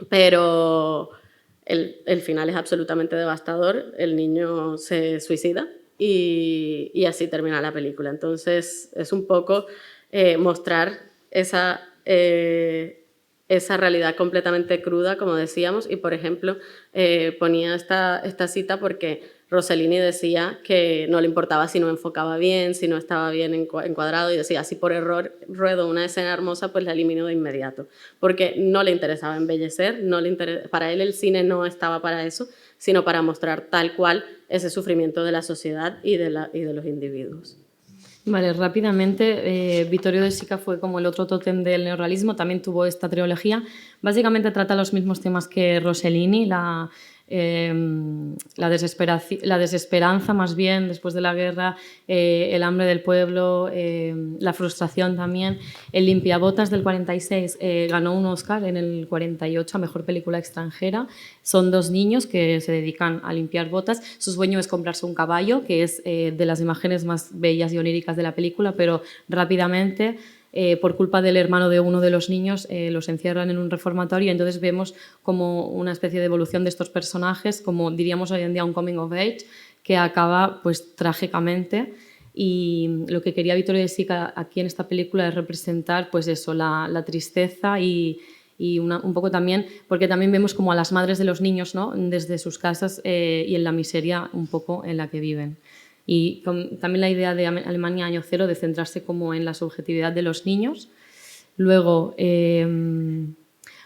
pero el final es absolutamente devastador, el niño se suicida y así termina la película. Entonces es un poco mostrar esa realidad completamente cruda, como decíamos, y por ejemplo ponía esta cita porque Rossellini decía que no le importaba si no enfocaba bien, si no estaba bien encuadrado, y decía, si por error ruedo una escena hermosa, pues la elimino de inmediato, porque no le interesaba embellecer, para él el cine no estaba para eso, sino para mostrar tal cual ese sufrimiento de la sociedad y de los individuos. Vale, rápidamente, Vittorio De Sica fue como el otro tótem del neorrealismo, también tuvo esta trilogía. Básicamente trata los mismos temas que Rossellini, la desesperanza más bien después de la guerra, el hambre del pueblo, la frustración también. El Limpiabotas del 46 ganó un Oscar en el 48 a Mejor Película Extranjera. Son 2 niños que se dedican a limpiar botas. Su sueño es comprarse un caballo, que es de las imágenes más bellas y oníricas de la película, pero rápidamente por culpa del hermano de uno de los niños los encierran en un reformatorio y entonces vemos como una especie de evolución de estos personajes, como diríamos hoy en día un coming of age, que acaba pues trágicamente. Y lo que quería Vittorio De Sica aquí en esta película es representar pues eso, la tristeza y y un poco también, porque también vemos como a las madres de los niños, ¿no? Desde sus casas y en la miseria un poco en la que viven. Y también la idea de Alemania Año Cero de centrarse como en la subjetividad de los niños. Luego,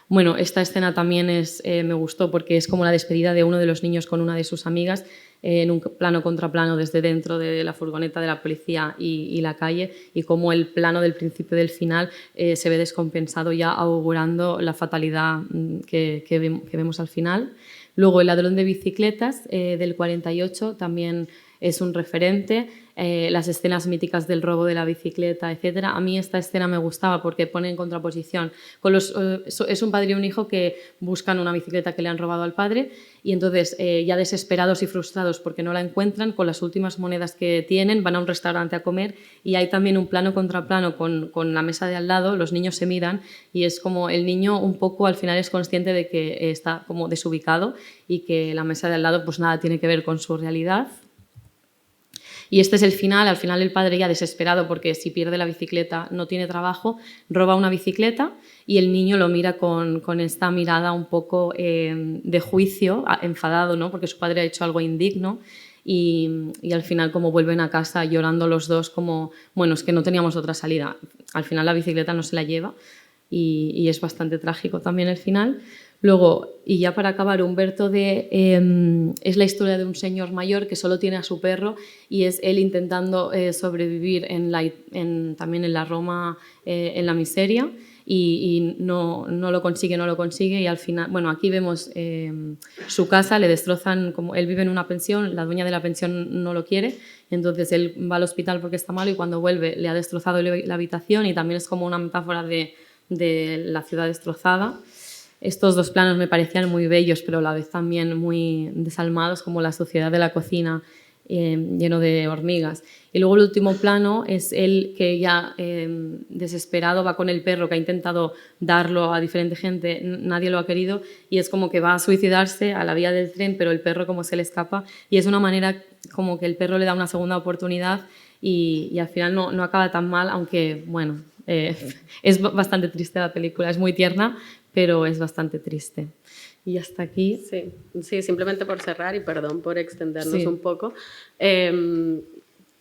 bueno, esta escena también me gustó porque es como la despedida de uno de los niños con una de sus amigas en un plano contra plano desde dentro de la furgoneta de la policía y la calle, y como el plano del principio y del final se ve descompensado ya augurando la fatalidad que vemos al final. Luego El ladrón de bicicletas del 48 también es un referente, las escenas míticas del robo de la bicicleta, etc. A mí esta escena me gustaba porque pone en contraposición con es un padre y un hijo que buscan una bicicleta que le han robado al padre, y entonces ya desesperados y frustrados porque no la encuentran, con las últimas monedas que tienen van a un restaurante a comer, y hay también un plano contra plano con la mesa de al lado, los niños se miran y es como el niño un poco al final es consciente de que está como desubicado y que la mesa de al lado pues nada tiene que ver con su realidad. Y este es el final. Al final el padre, ya desesperado porque si pierde la bicicleta no tiene trabajo, roba una bicicleta y el niño lo mira con esta mirada un poco de juicio, enfadado, ¿no? Porque su padre ha hecho algo indigno, y al final como vuelven a casa llorando los dos como, bueno, es que no teníamos otra salida. Al final la bicicleta no se la lleva y es bastante trágico también el final. Luego, y ya para acabar, Umberto es la historia de un señor mayor que solo tiene a su perro y es él intentando sobrevivir también en la Roma, en la miseria, y no lo consigue y al final, bueno, aquí vemos su casa, le destrozan, como él vive en una pensión, la dueña de la pensión no lo quiere, entonces él va al hospital porque está malo y cuando vuelve le ha destrozado la habitación, y también es como una metáfora de la ciudad destrozada. Estos dos planos me parecían muy bellos, pero a la vez también muy desalmados, como la suciedad de la cocina lleno de hormigas. Y luego el último plano es él que ya desesperado va con el perro, que ha intentado darlo a diferente gente, nadie lo ha querido, y es como que va a suicidarse a la vía del tren, pero el perro como se le escapa, y es una manera como que el perro le da una segunda oportunidad y al final no acaba tan mal, aunque bueno, es bastante triste la película, es muy tierna, pero es bastante triste. Y hasta aquí. Sí, simplemente por cerrar, y perdón por extendernos Sí. un poco,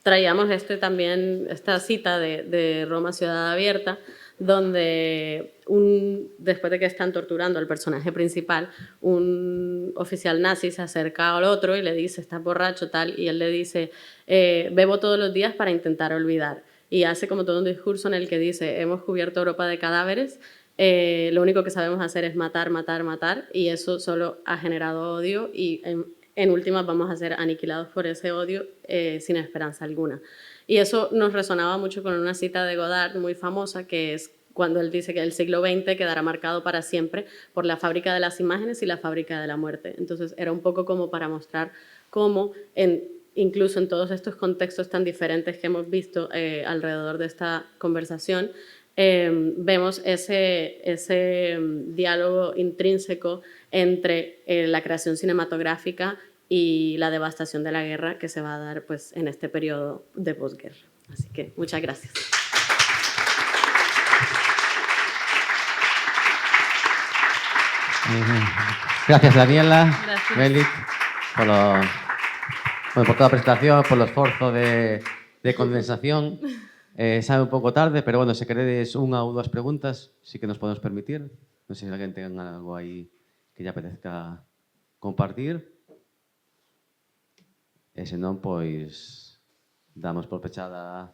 traíamos esta cita de Roma Ciudad Abierta, donde después de que están torturando al personaje principal, un oficial nazi se acerca al otro y le dice, estás borracho, tal, y él le dice, bebo todos los días para intentar olvidar. Y hace como todo un discurso en el que dice, hemos cubierto Europa de cadáveres, lo único que sabemos hacer es matar, matar, matar, y eso solo ha generado odio, y en últimas vamos a ser aniquilados por ese odio sin esperanza alguna. Y eso nos resonaba mucho con una cita de Godard muy famosa, que es cuando él dice que el siglo XX quedará marcado para siempre por la fábrica de las imágenes y la fábrica de la muerte. Entonces era un poco como para mostrar cómo incluso en todos estos contextos tan diferentes que hemos visto alrededor de esta conversación, vemos ese diálogo intrínseco entre la creación cinematográfica y la devastación de la guerra que se va a dar pues, en este periodo de posguerra. Así que muchas gracias. Gracias, Daniela. Gracias. Belit, por toda la presentación, por el esforzo de condensación. Sabe un pouco tarde, pero bueno, se queredes unha ou dúas preguntas, sí que nos podemos permitir. Non sei se alguén ten algo aí que lle apetezca compartir. E senón, pois, damos por pechada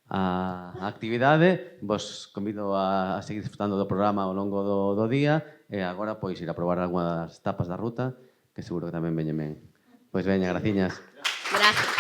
a actividade. Vos convido a seguir disfrutando do programa ao longo do día e agora, pois, ir a probar algunha das tapas da ruta, que seguro que tamén veñen ben. Pois veña, graciñas. Gracias.